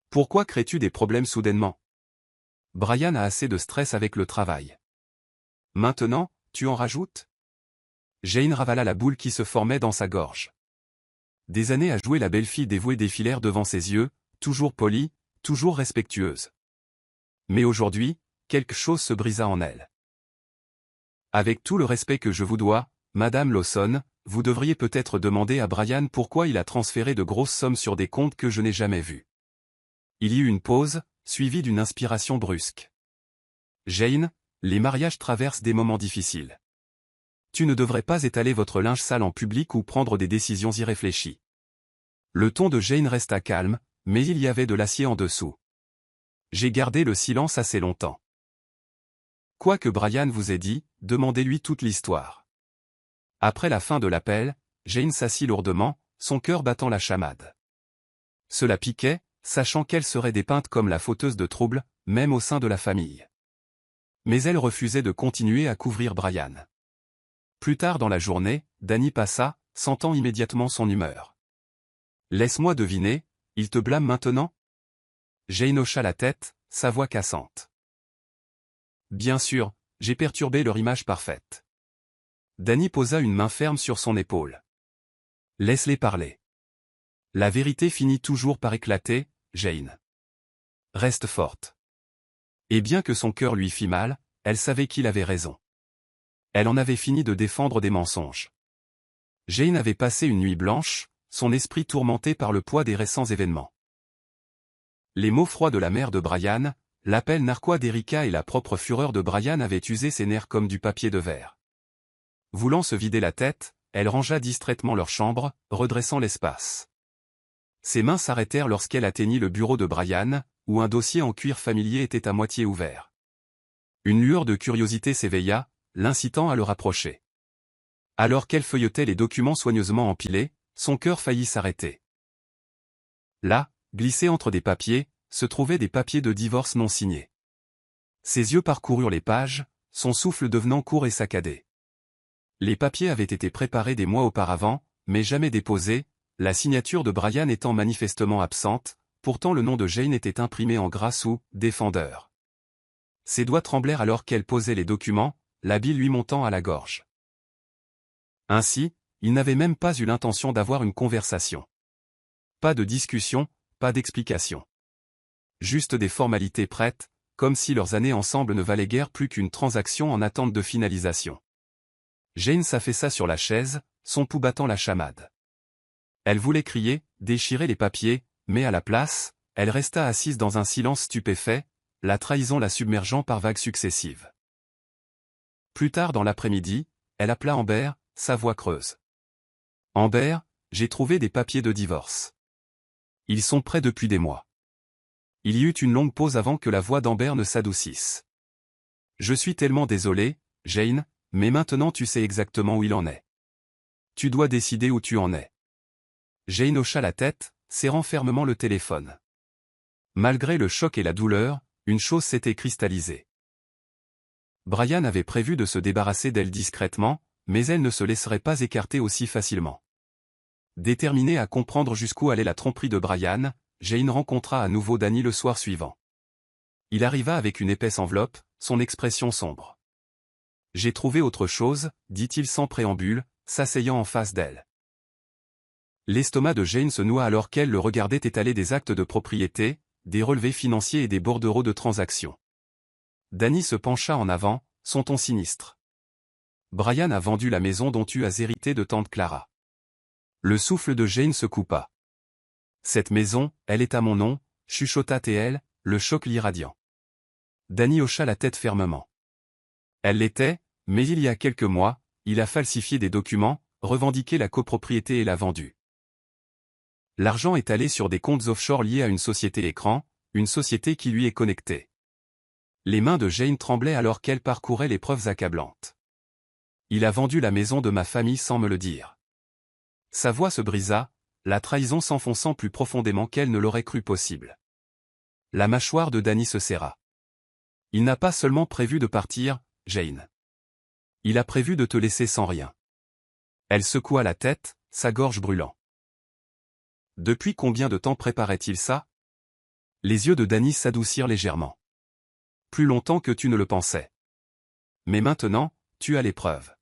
Pourquoi crées-tu des problèmes soudainement? Brian a assez de stress avec le travail. Maintenant, tu en rajoutes? Jane ravala la boule qui se formait dans sa gorge. Des années à jouer la belle-fille dévouée défilèrent devant ses yeux, toujours polie, toujours respectueuse. Mais aujourd'hui, quelque chose se brisa en elle. Avec tout le respect que je vous dois, Madame Lawson, vous devriez peut-être demander à Brian pourquoi il a transféré de grosses sommes sur des comptes que je n'ai jamais vus. Il y eut une pause, suivie d'une inspiration brusque. Jane, les mariages traversent des moments difficiles. Tu ne devrais pas étaler votre linge sale en public ou prendre des décisions irréfléchies. Le ton de Jane resta calme, mais il y avait de l'acier en dessous. J'ai gardé le silence assez longtemps. Quoi que Brian vous ait dit, demandez-lui toute l'histoire. Après la fin de l'appel, Jane s'assit lourdement, son cœur battant la chamade. Cela piquait, sachant qu'elle serait dépeinte comme la fauteuse de troubles, même au sein de la famille. Mais elle refusait de continuer à couvrir Brian. Plus tard dans la journée, Danny passa, sentant immédiatement son humeur. Laisse-moi deviner, il te blâme maintenant? Jane hocha la tête, sa voix cassante. Bien sûr, j'ai perturbé leur image parfaite. Danny posa une main ferme sur son épaule. Laisse-les parler. La vérité finit toujours par éclater, Jane. Reste forte. Et bien que son cœur lui fît mal, elle savait qu'il avait raison. Elle en avait fini de défendre des mensonges. Jane avait passé une nuit blanche, son esprit tourmenté par le poids des récents événements. Les mots froids de la mère de Brian, l'appel narquois d'Erika et la propre fureur de Brian avaient usé ses nerfs comme du papier de verre. Voulant se vider la tête, elle rangea distraitement leur chambre, redressant l'espace. Ses mains s'arrêtèrent lorsqu'elle atteignit le bureau de Brian, où un dossier en cuir familier était à moitié ouvert. Une lueur de curiosité s'éveilla, l'incitant à le rapprocher. Alors qu'elle feuilletait les documents soigneusement empilés, son cœur faillit s'arrêter. Là, glissés entre des papiers, se trouvaient des papiers de divorce non signés. Ses yeux parcoururent les pages, son souffle devenant court et saccadé. Les papiers avaient été préparés des mois auparavant, mais jamais déposés, la signature de Brian étant manifestement absente, pourtant le nom de Jane était imprimé en gras sous « Défendeur ». Ses doigts tremblèrent alors qu'elle posait les documents, la bile lui montant à la gorge. Ainsi, il n'avait même pas eu l'intention d'avoir une conversation. Pas de discussion, pas d'explication. Juste des formalités prêtes, comme si leurs années ensemble ne valaient guère plus qu'une transaction en attente de finalisation. Jane s'affaissa sur la chaise, son pouls battant la chamade. Elle voulait crier, déchirer les papiers, mais à la place, elle resta assise dans un silence stupéfait, la trahison la submergeant par vagues successives. Plus tard dans l'après-midi, elle appela Amber, sa voix creuse. « Amber, j'ai trouvé des papiers de divorce. Ils sont prêts depuis des mois. » Il y eut une longue pause avant que la voix d'Amber ne s'adoucisse. « Je suis tellement désolé, Jane, mais maintenant tu sais exactement où il en est. Tu dois décider où tu en es. » Jane hocha la tête, serrant fermement le téléphone. Malgré le choc et la douleur, une chose s'était cristallisée. Brian avait prévu de se débarrasser d'elle discrètement, mais elle ne se laisserait pas écarter aussi facilement. Déterminée à comprendre jusqu'où allait la tromperie de Brian, Jane rencontra à nouveau Danny le soir suivant. Il arriva avec une épaisse enveloppe, son expression sombre. « J'ai trouvé autre chose, » dit-il sans préambule, s'asseyant en face d'elle. L'estomac de Jane se noua alors qu'elle le regardait étaler des actes de propriété, des relevés financiers et des bordereaux de transactions. Danny se pencha en avant, son ton sinistre. « Brian a vendu la maison dont tu as hérité de tante Clara. » Le souffle de Jane se coupa. « Cette maison, elle est à mon nom, » chuchota-t-elle, le choc l'irradiant. Danny hocha la tête fermement. « Elle l'était, mais il y a quelques mois, il a falsifié des documents, revendiqué la copropriété et l'a vendue. L'argent est allé sur des comptes offshore liés à une société écran, une société qui lui est connectée. » Les mains de Jane tremblaient alors qu'elle parcourait les preuves accablantes. « Il a vendu la maison de ma famille sans me le dire. » Sa voix se brisa, la trahison s'enfonçant plus profondément qu'elle ne l'aurait cru possible. La mâchoire de Danny se serra. « Il n'a pas seulement prévu de partir, Jane. Il a prévu de te laisser sans rien. » Elle secoua la tête, sa gorge brûlant. « Depuis combien de temps préparait-il ça ? » Les yeux de Danny s'adoucirent légèrement. « Plus longtemps que tu ne le pensais. Mais maintenant, tu as les preuves.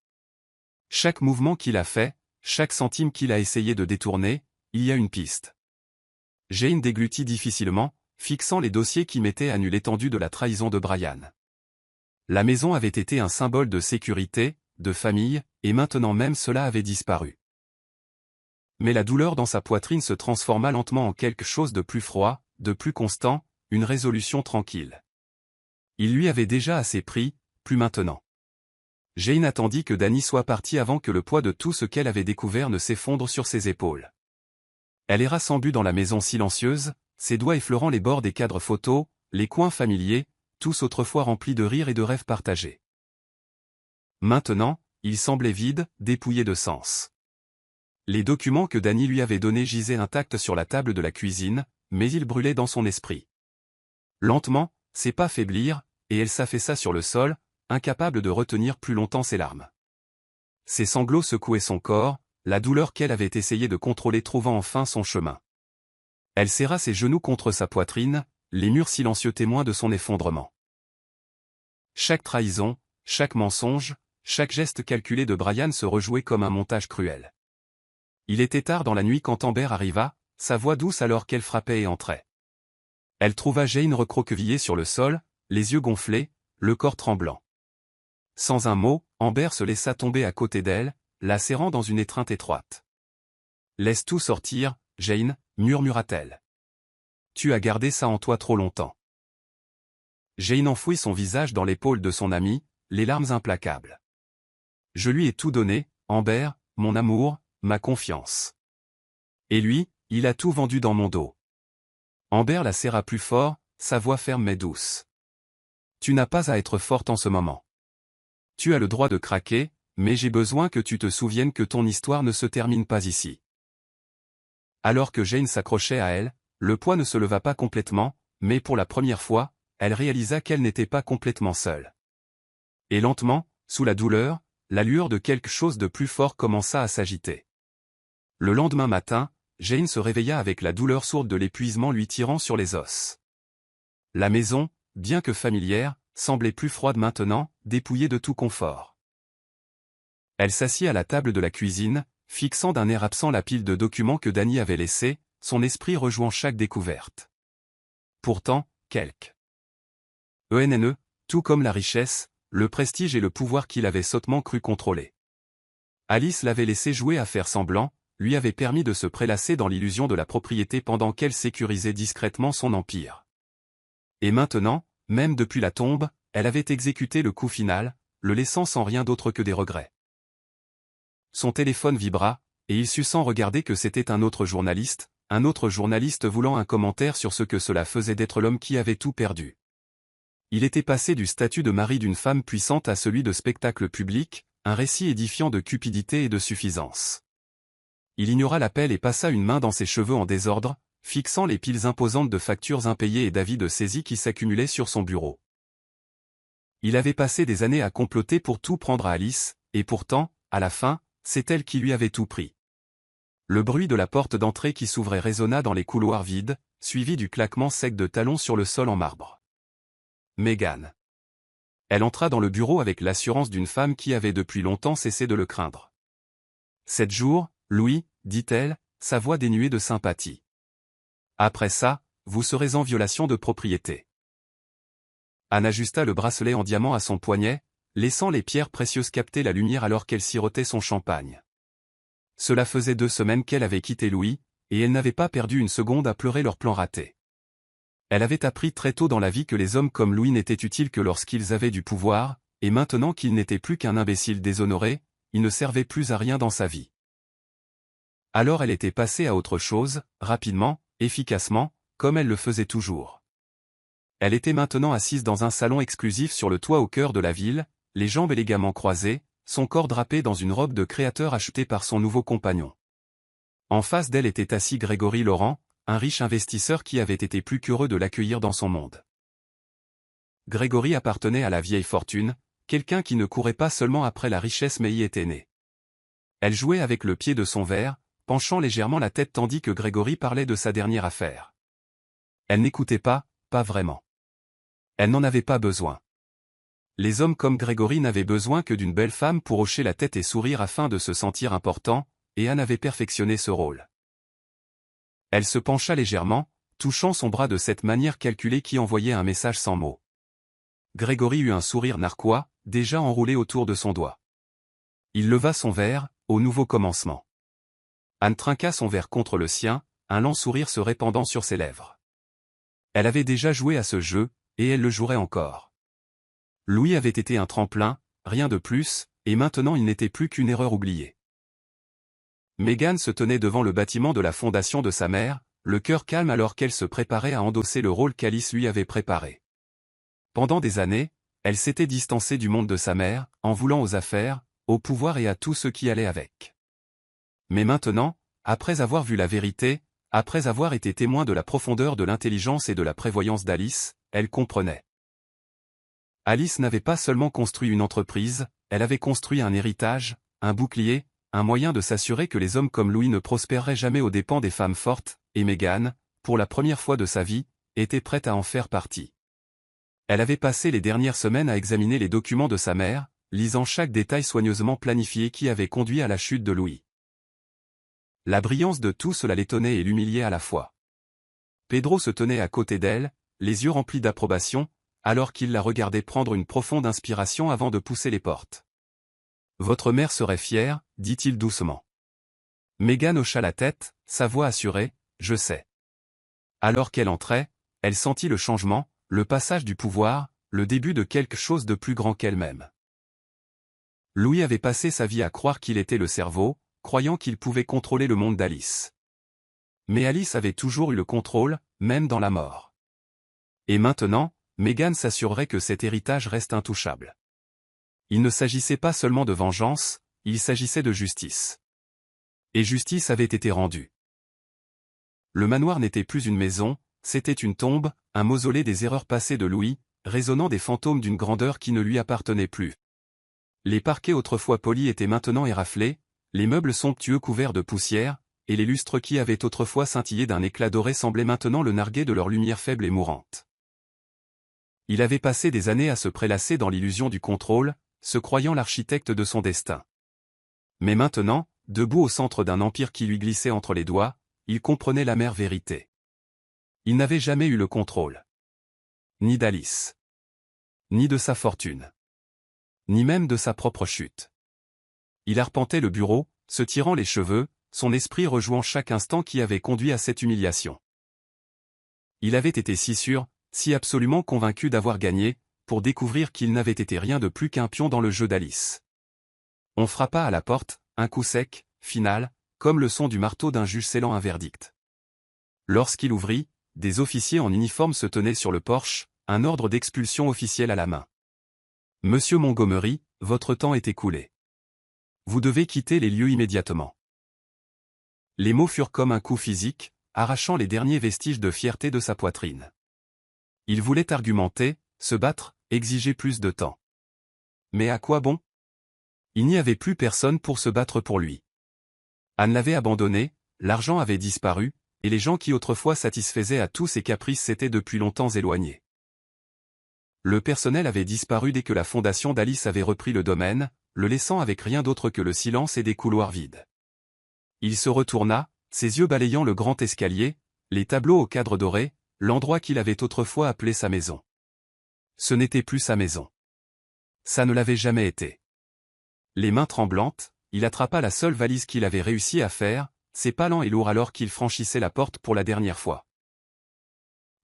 Chaque mouvement qu'il a fait, chaque centime qu'il a essayé de détourner, il y a une piste. » Jane déglutit difficilement, fixant les dossiers qui mettaient à nu l'étendue de la trahison de Brian. La maison avait été un symbole de sécurité, de famille, et maintenant même cela avait disparu. Mais la douleur dans sa poitrine se transforma lentement en quelque chose de plus froid, de plus constant, une résolution tranquille. Il lui avait déjà assez pris, plus maintenant. Jane attendit que Danny soit parti avant que le poids de tout ce qu'elle avait découvert ne s'effondre sur ses épaules. Elle erra sans but dans la maison silencieuse, ses doigts effleurant les bords des cadres photos, les coins familiers, tous autrefois remplis de rires et de rêves partagés. Maintenant, il semblait vide, dépouillé de sens. Les documents que Danny lui avait donnés gisaient intacts sur la table de la cuisine, mais ils brûlaient dans son esprit. Lentement, ses pas faiblirent, et elle s'affaissa sur le sol, incapable de retenir plus longtemps ses larmes. Ses sanglots secouaient son corps, la douleur qu'elle avait essayé de contrôler trouvant enfin son chemin. Elle serra ses genoux contre sa poitrine, les murs silencieux témoins de son effondrement. Chaque trahison, chaque mensonge, chaque geste calculé de Brian se rejouait comme un montage cruel. Il était tard dans la nuit quand Amber arriva, sa voix douce alors qu'elle frappait et entrait. Elle trouva Jane recroquevillée sur le sol, les yeux gonflés, le corps tremblant. Sans un mot, Amber se laissa tomber à côté d'elle, la serrant dans une étreinte étroite. « Laisse tout sortir, Jane, » murmura-t-elle. « Tu as gardé ça en toi trop longtemps. » Jane enfouit son visage dans l'épaule de son amie, les larmes implacables. « Je lui ai tout donné, Amber, mon amour, ma confiance. Et lui, il a tout vendu dans mon dos. » Amber la serra plus fort, sa voix ferme mais douce. « Tu n'as pas à être forte en ce moment. Tu as le droit de craquer, mais j'ai besoin que tu te souviennes que ton histoire ne se termine pas ici. » Alors que Jane s'accrochait à elle, le poids ne se leva pas complètement, mais pour la première fois, elle réalisa qu'elle n'était pas complètement seule. Et lentement, sous la douleur, la lueur de quelque chose de plus fort commença à s'agiter. Le lendemain matin, Jane se réveilla avec la douleur sourde de l'épuisement lui tirant sur les os. La maison, bien que familière, semblait plus froide maintenant, dépouillée de tout confort. Elle s'assit à la table de la cuisine, fixant d'un air absent la pile de documents que Danny avait laissés, son esprit rejouant chaque découverte. Pourtant, quelque ENNE, tout comme la richesse, le prestige et le pouvoir qu'il avait sottement cru contrôler. Alice l'avait laissé jouer à faire semblant, lui avait permis de se prélasser dans l'illusion de la propriété pendant qu'elle sécurisait discrètement son empire. Et maintenant, même depuis la tombe, elle avait exécuté le coup final, le laissant sans rien d'autre que des regrets. Son téléphone vibra, et il sut sans regarder que c'était un autre journaliste voulant un commentaire sur ce que cela faisait d'être l'homme qui avait tout perdu. Il était passé du statut de mari d'une femme puissante à celui de spectacle public, un récit édifiant de cupidité et de suffisance. Il ignora l'appel et passa une main dans ses cheveux en désordre, fixant les piles imposantes de factures impayées et d'avis de saisie qui s'accumulaient sur son bureau. Il avait passé des années à comploter pour tout prendre à Alice, et pourtant, à la fin, c'est elle qui lui avait tout pris. Le bruit de la porte d'entrée qui s'ouvrait résonna dans les couloirs vides, suivi du claquement sec de talons sur le sol en marbre. Megan. Elle entra dans le bureau avec l'assurance d'une femme qui avait depuis longtemps cessé de le craindre. « 7 jours, Louis, dit-elle, sa voix dénuée de sympathie. Après ça, vous serez en violation de propriété. » Anne ajusta le bracelet en diamant à son poignet, laissant les pierres précieuses capter la lumière alors qu'elle sirotait son champagne. Cela faisait 2 semaines qu'elle avait quitté Louis, et elle n'avait pas perdu une seconde à pleurer leur plan raté. Elle avait appris très tôt dans la vie que les hommes comme Louis n'étaient utiles que lorsqu'ils avaient du pouvoir, et maintenant qu'il n'était plus qu'un imbécile déshonoré, il ne servait plus à rien dans sa vie. Alors elle était passée à autre chose, rapidement, efficacement, comme elle le faisait toujours. Elle était maintenant assise dans un salon exclusif sur le toit au cœur de la ville, les jambes élégamment croisées, son corps drapé dans une robe de créateur achetée par son nouveau compagnon. En face d'elle était assis Grégory Laurent, un riche investisseur qui avait été plus qu'heureux de l'accueillir dans son monde. Grégory appartenait à la vieille fortune, quelqu'un qui ne courait pas seulement après la richesse mais y était né. Elle jouait avec le pied de son verre, penchant légèrement la tête tandis que Grégory parlait de sa dernière affaire. Elle n'écoutait pas vraiment. Elle n'en avait pas besoin. Les hommes comme Grégory n'avaient besoin que d'une belle femme pour hocher la tête et sourire afin de se sentir important, et Anne avait perfectionné ce rôle. Elle se pencha légèrement, touchant son bras de cette manière calculée qui envoyait un message sans mots. Grégory eut un sourire narquois, déjà enroulé autour de son doigt. Il leva son verre, au nouveau commencement. Anne trinqua son verre contre le sien, un lent sourire se répandant sur ses lèvres. Elle avait déjà joué à ce jeu, et elle le jouerait encore. Louis avait été un tremplin, rien de plus, et maintenant il n'était plus qu'une erreur oubliée. Megan se tenait devant le bâtiment de la fondation de sa mère, le cœur calme alors qu'elle se préparait à endosser le rôle qu'Alice lui avait préparé. Pendant des années, elle s'était distancée du monde de sa mère, en voulant aux affaires, au pouvoir et à tout ce qui allait avec. Mais maintenant, après avoir vu la vérité, après avoir été témoin de la profondeur de l'intelligence et de la prévoyance d'Alice, elle comprenait. Alice n'avait pas seulement construit une entreprise, elle avait construit un héritage, un bouclier, un moyen de s'assurer que les hommes comme Louis ne prospéreraient jamais aux dépens des femmes fortes, et Megan, pour la première fois de sa vie, était prête à en faire partie. Elle avait passé les dernières semaines à examiner les documents de sa mère, lisant chaque détail soigneusement planifié qui avait conduit à la chute de Louis. La brillance de tout cela l'étonnait et l'humiliait à la fois. Pedro se tenait à côté d'elle, les yeux remplis d'approbation, alors qu'il la regardait prendre une profonde inspiration avant de pousser les portes. « Votre mère serait fière, dit-il doucement. Megan hocha la tête, sa voix assurée, « Je sais. » Alors qu'elle entrait, elle sentit le changement, le passage du pouvoir, le début de quelque chose de plus grand qu'elle-même. Louis avait passé sa vie à croire qu'il était le cerveau, croyant qu'il pouvait contrôler le monde d'Alice. Mais Alice avait toujours eu le contrôle, même dans la mort. Et maintenant, Megan s'assurerait que cet héritage reste intouchable. Il ne s'agissait pas seulement de vengeance, il s'agissait de justice. Et justice avait été rendue. Le manoir n'était plus une maison, c'était une tombe, un mausolée des erreurs passées de Louis, résonnant des fantômes d'une grandeur qui ne lui appartenait plus. Les parquets autrefois polis étaient maintenant éraflés, les meubles somptueux couverts de poussière, et les lustres qui avaient autrefois scintillé d'un éclat doré semblaient maintenant le narguer de leur lumière faible et mourante. Il avait passé des années à se prélasser dans l'illusion du contrôle, se croyant l'architecte de son destin. Mais maintenant, debout au centre d'un empire qui lui glissait entre les doigts, il comprenait l'amère vérité. Il n'avait jamais eu le contrôle. Ni d'Alice. Ni de sa fortune. Ni même de sa propre chute. Il arpentait le bureau, se tirant les cheveux, son esprit rejouant chaque instant qui avait conduit à cette humiliation. Il avait été si sûr, si absolument convaincu d'avoir gagné, pour découvrir qu'il n'avait été rien de plus qu'un pion dans le jeu d'Alice. On frappa à la porte, un coup sec, final, comme le son du marteau d'un juge scellant un verdict. Lorsqu'il ouvrit, des officiers en uniforme se tenaient sur le porche, un ordre d'expulsion officiel à la main. « Monsieur Montgomery, votre temps est écoulé. Vous devez quitter les lieux immédiatement. » Les mots furent comme un coup physique, arrachant les derniers vestiges de fierté de sa poitrine. Il voulait argumenter, se battre, exiger plus de temps. Mais à quoi bon? Il n'y avait plus personne pour se battre pour lui. Anne l'avait abandonné, l'argent avait disparu, et les gens qui autrefois satisfaisaient à tous ses caprices s'étaient depuis longtemps éloignés. Le personnel avait disparu dès que la fondation d'Alice avait repris le domaine, le laissant avec rien d'autre que le silence et des couloirs vides. Il se retourna, ses yeux balayant le grand escalier, les tableaux au cadre doré, l'endroit qu'il avait autrefois appelé sa maison. Ce n'était plus sa maison. Ça ne l'avait jamais été. Les mains tremblantes, il attrapa la seule valise qu'il avait réussi à faire, ses pas lents et lourds alors qu'il franchissait la porte pour la dernière fois.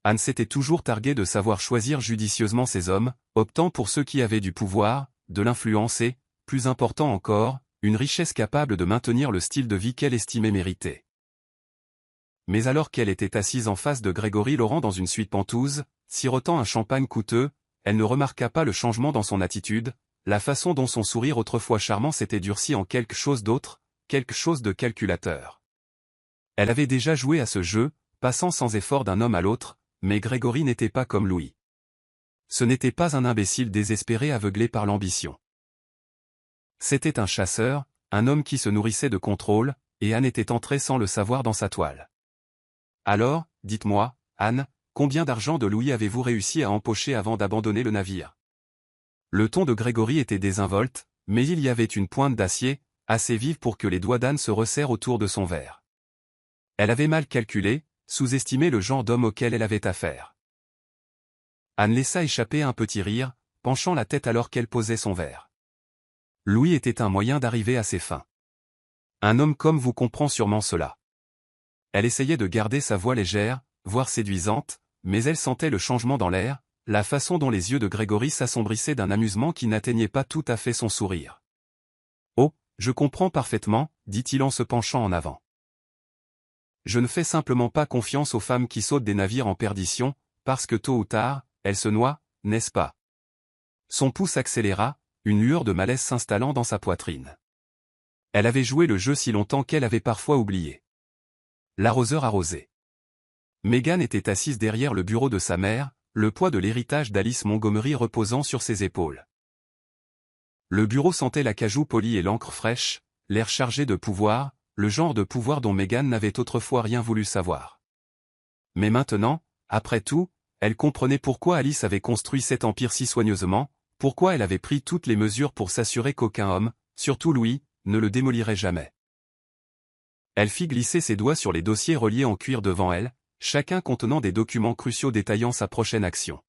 Anne s'était toujours targuée de savoir choisir judicieusement ses hommes, optant pour ceux qui avaient du pouvoir, de l'influence et, plus important encore, une richesse capable de maintenir le style de vie qu'elle estimait mériter. Mais alors qu'elle était assise en face de Grégory Laurent dans une suite pentouse, sirotant un champagne coûteux, elle ne remarqua pas le changement dans son attitude, la façon dont son sourire autrefois charmant s'était durci en quelque chose d'autre, quelque chose de calculateur. Elle avait déjà joué à ce jeu, passant sans effort d'un homme à l'autre, mais Grégory n'était pas comme Louis. Ce n'était pas un imbécile désespéré aveuglé par l'ambition. C'était un chasseur, un homme qui se nourrissait de contrôle, et Anne était entrée sans le savoir dans sa toile. Alors, dites-moi, Anne, combien d'argent de Louis avez-vous réussi à empocher avant d'abandonner le navire? Le ton de Grégory était désinvolte, mais il y avait une pointe d'acier, assez vive pour que les doigts d'Anne se resserrent autour de son verre. Elle avait mal calculé, sous-estimé le genre d'homme auquel elle avait affaire. Anne laissa échapper un petit rire, penchant la tête alors qu'elle posait son verre. Louis était un moyen d'arriver à ses fins. Un homme comme vous comprend sûrement cela. Elle essayait de garder sa voix légère, voire séduisante, mais elle sentait le changement dans l'air, la façon dont les yeux de Grégory s'assombrissaient d'un amusement qui n'atteignait pas tout à fait son sourire. « Oh, je comprends parfaitement, dit-il en se penchant en avant. Je ne fais simplement pas confiance aux femmes qui sautent des navires en perdition, parce que tôt ou tard, elles se noient, n'est-ce pas? » Son pouce accéléra, une lueur de malaise s'installant dans sa poitrine. Elle avait joué le jeu si longtemps qu'elle avait parfois oublié. L'arroseur arrosait. Meghan était assise derrière le bureau de sa mère, le poids de l'héritage d'Alice Montgomery reposant sur ses épaules. Le bureau sentait l'acajou poli et l'encre fraîche, l'air chargé de pouvoir, le genre de pouvoir dont Meghan n'avait autrefois rien voulu savoir. Mais maintenant, après tout, elle comprenait pourquoi Alice avait construit cet empire si soigneusement, pourquoi elle avait pris toutes les mesures pour s'assurer qu'aucun homme, surtout Louis, ne le démolirait jamais. Elle fit glisser ses doigts sur les dossiers reliés en cuir devant elle, chacun contenant des documents cruciaux détaillant sa prochaine action.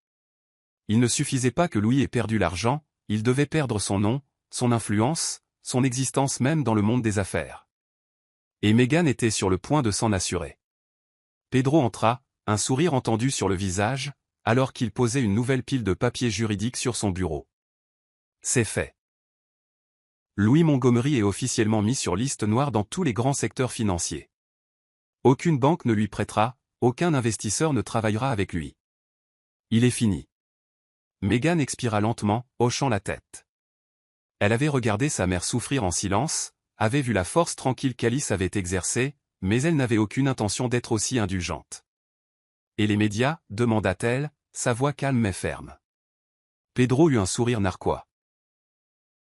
Il ne suffisait pas que Louis ait perdu l'argent, il devait perdre son nom, son influence, son existence même dans le monde des affaires. Et Meghan était sur le point de s'en assurer. Pedro entra, un sourire entendu sur le visage, alors qu'il posait une nouvelle pile de papiers juridiques sur son bureau. C'est fait. Louis Montgomery est officiellement mis sur liste noire dans tous les grands secteurs financiers. Aucune banque ne lui prêtera, aucun investisseur ne travaillera avec lui. Il est fini. Meghan expira lentement, hochant la tête. Elle avait regardé sa mère souffrir en silence, avait vu la force tranquille qu'Alice avait exercée, mais elle n'avait aucune intention d'être aussi indulgente. « Et les médias ?» demanda-t-elle, sa voix calme mais ferme. Pedro eut un sourire narquois.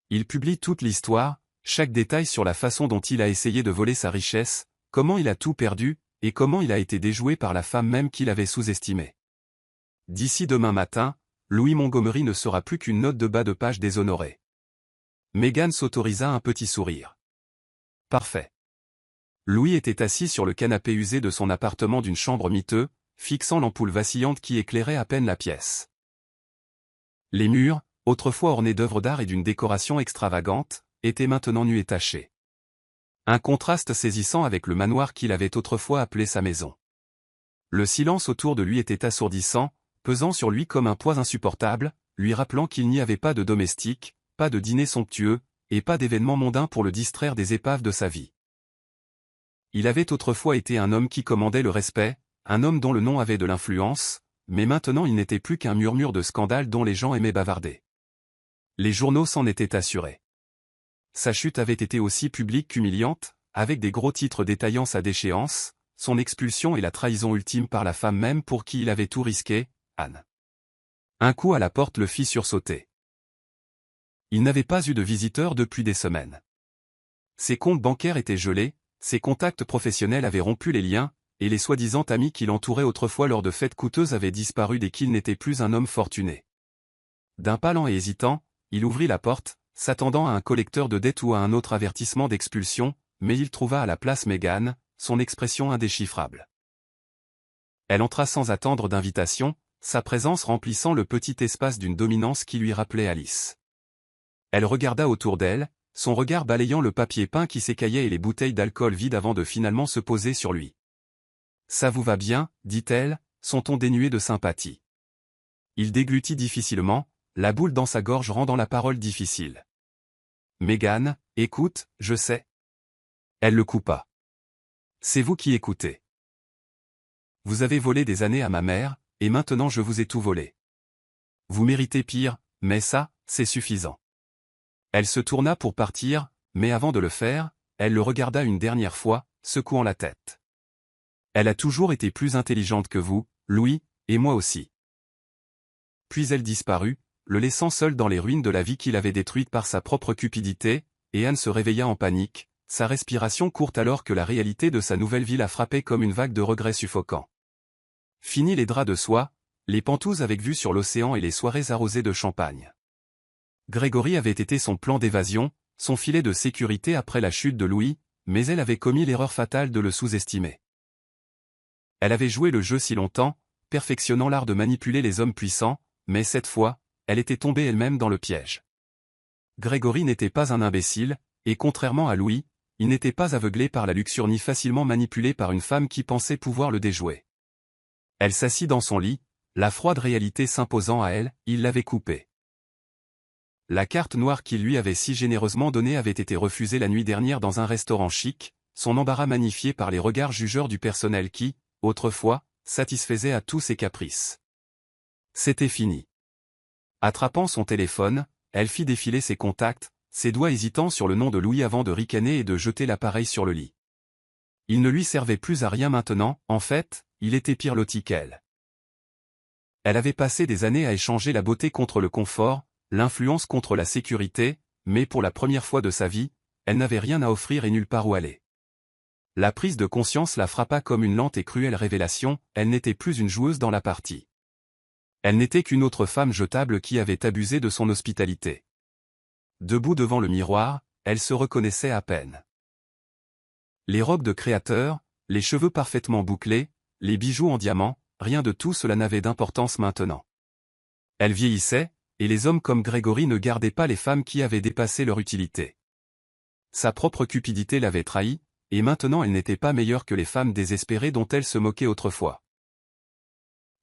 Il publie toute l'histoire, chaque détail sur la façon dont il a essayé de voler sa richesse, comment il a tout perdu, et comment il a été déjoué par la femme même qu'il avait sous-estimée. D'ici demain matin, Louis Montgomery ne sera plus qu'une note de bas de page déshonorée. Meghan s'autorisa un petit sourire. Parfait. Louis était assis sur le canapé usé de son appartement d'une chambre miteux, fixant l'ampoule vacillante qui éclairait à peine la pièce. Les murs, autrefois ornés d'œuvres d'art et d'une décoration extravagante, étaient maintenant nus et tachés. Un contraste saisissant avec le manoir qu'il avait autrefois appelé sa maison. Le silence autour de lui était assourdissant, pesant sur lui comme un poids insupportable, lui rappelant qu'il n'y avait pas de domestique, pas de dîner somptueux, et pas d'événements mondains pour le distraire des épaves de sa vie. Il avait autrefois été un homme qui commandait le respect, un homme dont le nom avait de l'influence, mais maintenant il n'était plus qu'un murmure de scandale dont les gens aimaient bavarder. Les journaux s'en étaient assurés. Sa chute avait été aussi publique qu'humiliante, avec des gros titres détaillant sa déchéance, son expulsion et la trahison ultime par la femme même pour qui il avait tout risqué, Anne. Un coup à la porte le fit sursauter. Il n'avait pas eu de visiteurs depuis des semaines. Ses comptes bancaires étaient gelés, ses contacts professionnels avaient rompu les liens, et les soi-disant amis qui l'entouraient autrefois lors de fêtes coûteuses avaient disparu dès qu'il n'était plus un homme fortuné. D'un pas lent et hésitant, il ouvrit la porte, s'attendant à un collecteur de dettes ou à un autre avertissement d'expulsion, mais il trouva à la place Meghan, son expression indéchiffrable. Elle entra sans attendre d'invitation, sa présence remplissant le petit espace d'une dominance qui lui rappelait Alice. Elle regarda autour d'elle, son regard balayant le papier peint qui s'écaillait et les bouteilles d'alcool vides avant de finalement se poser sur lui. « Ça vous va bien ?» dit-elle, son ton dénué de sympathie. Il déglutit difficilement, la boule dans sa gorge rendant la parole difficile. « Meghan, écoute, je sais. » Elle le coupa. « C'est vous qui écoutez. Vous avez volé des années à ma mère, et maintenant je vous ai tout volé. Vous méritez pire, mais ça, c'est suffisant. » Elle se tourna pour partir, mais avant de le faire, elle le regarda une dernière fois, secouant la tête. Elle a toujours été plus intelligente que vous, Louis, et moi aussi. Puis elle disparut, le laissant seul dans les ruines de la vie qu'il avait détruite par sa propre cupidité, et Anne se réveilla en panique, sa respiration courte alors que la réalité de sa nouvelle vie la frappait comme une vague de regrets suffocants. Fini les draps de soie, les pantouses avec vue sur l'océan et les soirées arrosées de champagne. Grégory avait été son plan d'évasion, son filet de sécurité après la chute de Louis, mais elle avait commis l'erreur fatale de le sous-estimer. Elle avait joué le jeu si longtemps, perfectionnant l'art de manipuler les hommes puissants, mais cette fois, elle était tombée elle-même dans le piège. Grégory n'était pas un imbécile, et contrairement à Louis, il n'était pas aveuglé par la luxure ni facilement manipulé par une femme qui pensait pouvoir le déjouer. Elle s'assit dans son lit, la froide réalité s'imposant à elle, il l'avait coupée. La carte noire qu'il lui avait si généreusement donnée avait été refusée la nuit dernière dans un restaurant chic, son embarras magnifié par les regards jugeurs du personnel qui, autrefois, satisfaisait à tous ses caprices. C'était fini. Attrapant son téléphone, elle fit défiler ses contacts, ses doigts hésitant sur le nom de Louis avant de ricaner et de jeter l'appareil sur le lit. Il ne lui servait plus à rien maintenant, en fait, il était pire loti qu'elle. Elle avait passé des années à échanger la beauté contre le confort, l'influence contre la sécurité, mais pour la première fois de sa vie, elle n'avait rien à offrir et nulle part où aller. La prise de conscience la frappa comme une lente et cruelle révélation, elle n'était plus une joueuse dans la partie. Elle n'était qu'une autre femme jetable qui avait abusé de son hospitalité. Debout devant le miroir, elle se reconnaissait à peine. Les robes de créateur, les cheveux parfaitement bouclés, les bijoux en diamant, rien de tout cela n'avait d'importance maintenant. Elle vieillissait, et les hommes comme Grégory ne gardaient pas les femmes qui avaient dépassé leur utilité. Sa propre cupidité l'avait trahie, et maintenant elle n'était pas meilleure que les femmes désespérées dont elle se moquait autrefois.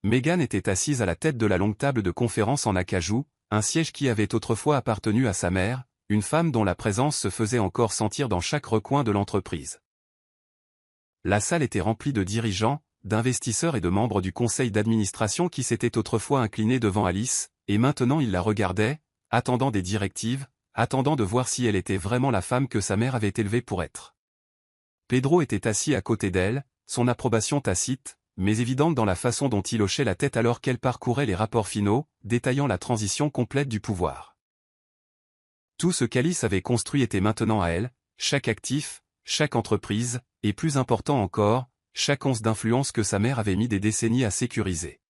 Meghan était assise à la tête de la longue table de conférence en acajou, un siège qui avait autrefois appartenu à sa mère, une femme dont la présence se faisait encore sentir dans chaque recoin de l'entreprise. La salle était remplie de dirigeants, d'investisseurs et de membres du conseil d'administration qui s'étaient autrefois inclinés devant Alice, et maintenant ils la regardaient, attendant des directives, attendant de voir si elle était vraiment la femme que sa mère avait élevée pour être. Pedro était assis à côté d'elle, son approbation tacite, mais évidente dans la façon dont il hochait la tête alors qu'elle parcourait les rapports finaux, détaillant la transition complète du pouvoir. Tout ce qu'Alice avait construit était maintenant à elle, chaque actif, chaque entreprise, et plus important encore, chaque once d'influence que sa mère avait mis des décennies à sécuriser.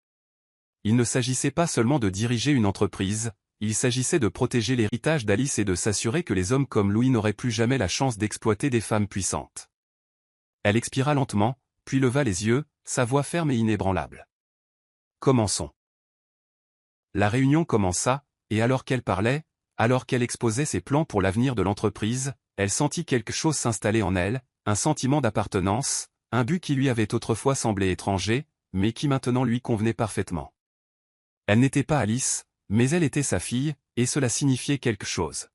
Il ne s'agissait pas seulement de diriger une entreprise, il s'agissait de protéger l'héritage d'Alice et de s'assurer que les hommes comme Louis n'auraient plus jamais la chance d'exploiter des femmes puissantes. Elle expira lentement, puis leva les yeux, sa voix ferme et inébranlable. Commençons. La réunion commença, et alors qu'elle parlait, alors qu'elle exposait ses plans pour l'avenir de l'entreprise, elle sentit quelque chose s'installer en elle, un sentiment d'appartenance, un but qui lui avait autrefois semblé étranger, mais qui maintenant lui convenait parfaitement. Elle n'était pas Alice, mais elle était sa fille, et cela signifiait quelque chose.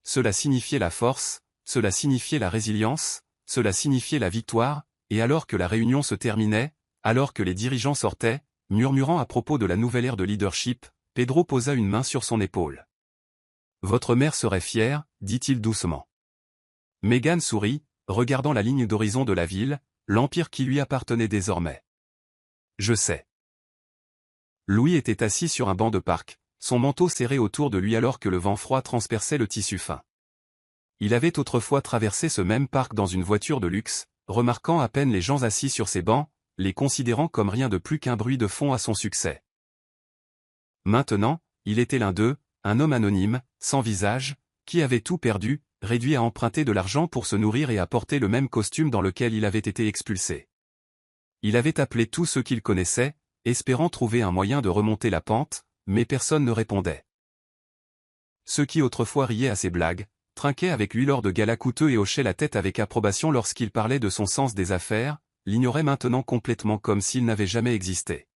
Cela signifiait la force, cela signifiait la résilience, cela signifiait la victoire, et alors que la réunion se terminait, alors que les dirigeants sortaient, murmurant à propos de la nouvelle ère de leadership, Pedro posa une main sur son épaule. « Votre mère serait fière, dit-il doucement. » Megan sourit, regardant la ligne d'horizon de la ville, l'empire qui lui appartenait désormais. « Je sais. » Louis était assis sur un banc de parc, son manteau serré autour de lui alors que le vent froid transperçait le tissu fin. Il avait autrefois traversé ce même parc dans une voiture de luxe, remarquant à peine les gens assis sur ses bancs, les considérant comme rien de plus qu'un bruit de fond à son succès. Maintenant, il était l'un d'eux, un homme anonyme, sans visage, qui avait tout perdu, réduit à emprunter de l'argent pour se nourrir et à porter le même costume dans lequel il avait été expulsé. Il avait appelé tous ceux qu'il connaissait, espérant trouver un moyen de remonter la pente, mais personne ne répondait. Ceux qui autrefois riaient à ses blagues, trinquaient avec lui lors de galas coûteux et hochaient la tête avec approbation lorsqu'il parlait de son sens des affaires, l'ignoraient maintenant complètement comme s'il n'avait jamais existé.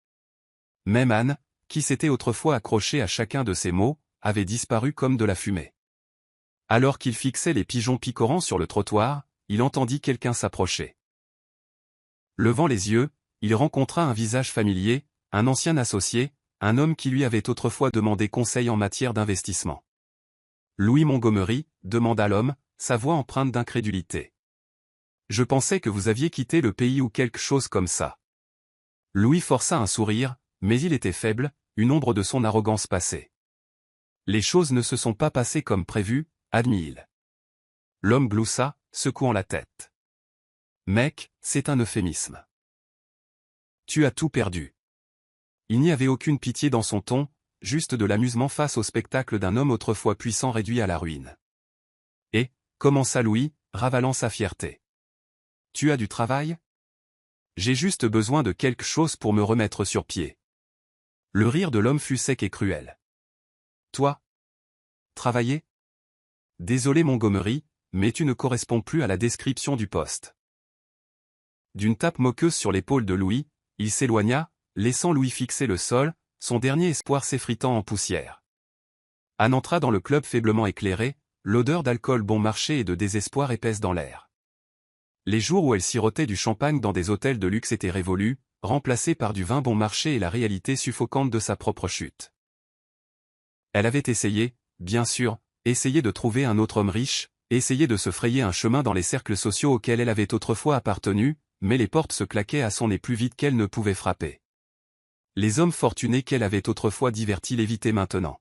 Même Anne, qui s'était autrefois accrochée à chacun de ses mots, avait disparu comme de la fumée. Alors qu'il fixait les pigeons picorants sur le trottoir, il entendit quelqu'un s'approcher. Levant les yeux, il rencontra un visage familier, un ancien associé, un homme qui lui avait autrefois demandé conseil en matière d'investissement. « Louis Montgomery ?» demanda l'homme, sa voix empreinte d'incrédulité. « Je pensais que vous aviez quitté le pays ou quelque chose comme ça. » Louis força un sourire, mais il était faible, une ombre de son arrogance passée. « Les choses ne se sont pas passées comme prévu, » admit-il. L'homme gloussa, secouant la tête. « Mec, c'est un euphémisme. Tu as tout perdu. » Il n'y avait aucune pitié dans son ton, juste de l'amusement face au spectacle d'un homme autrefois puissant réduit à la ruine. « Et, commença Louis, ravalant sa fierté. « Tu as du travail ? J'ai juste besoin de quelque chose pour me remettre sur pied. » Le rire de l'homme fut sec et cruel. « Toi ? Travailler ? Désolé Montgomery, mais tu ne corresponds plus à la description du poste. » D'une tape moqueuse sur l'épaule de Louis, il s'éloigna, laissant Louis fixer le sol, son dernier espoir s'effritant en poussière. Anne entra dans le club faiblement éclairé, l'odeur d'alcool bon marché et de désespoir épaisse dans l'air. Les jours où elle sirotait du champagne dans des hôtels de luxe étaient révolus, remplacés par du vin bon marché et la réalité suffocante de sa propre chute. Elle avait essayé, bien sûr, essayé de trouver un autre homme riche, essayé de se frayer un chemin dans les cercles sociaux auxquels elle avait autrefois appartenu, mais les portes se claquaient à son nez plus vite qu'elle ne pouvait frapper. Les hommes fortunés qu'elle avait autrefois divertis l'évitaient maintenant.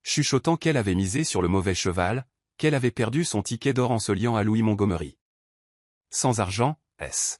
Chuchotant qu'elle avait misé sur le mauvais cheval, qu'elle avait perdu son ticket d'or en se liant à Louis Montgomery. Sans argent, est-ce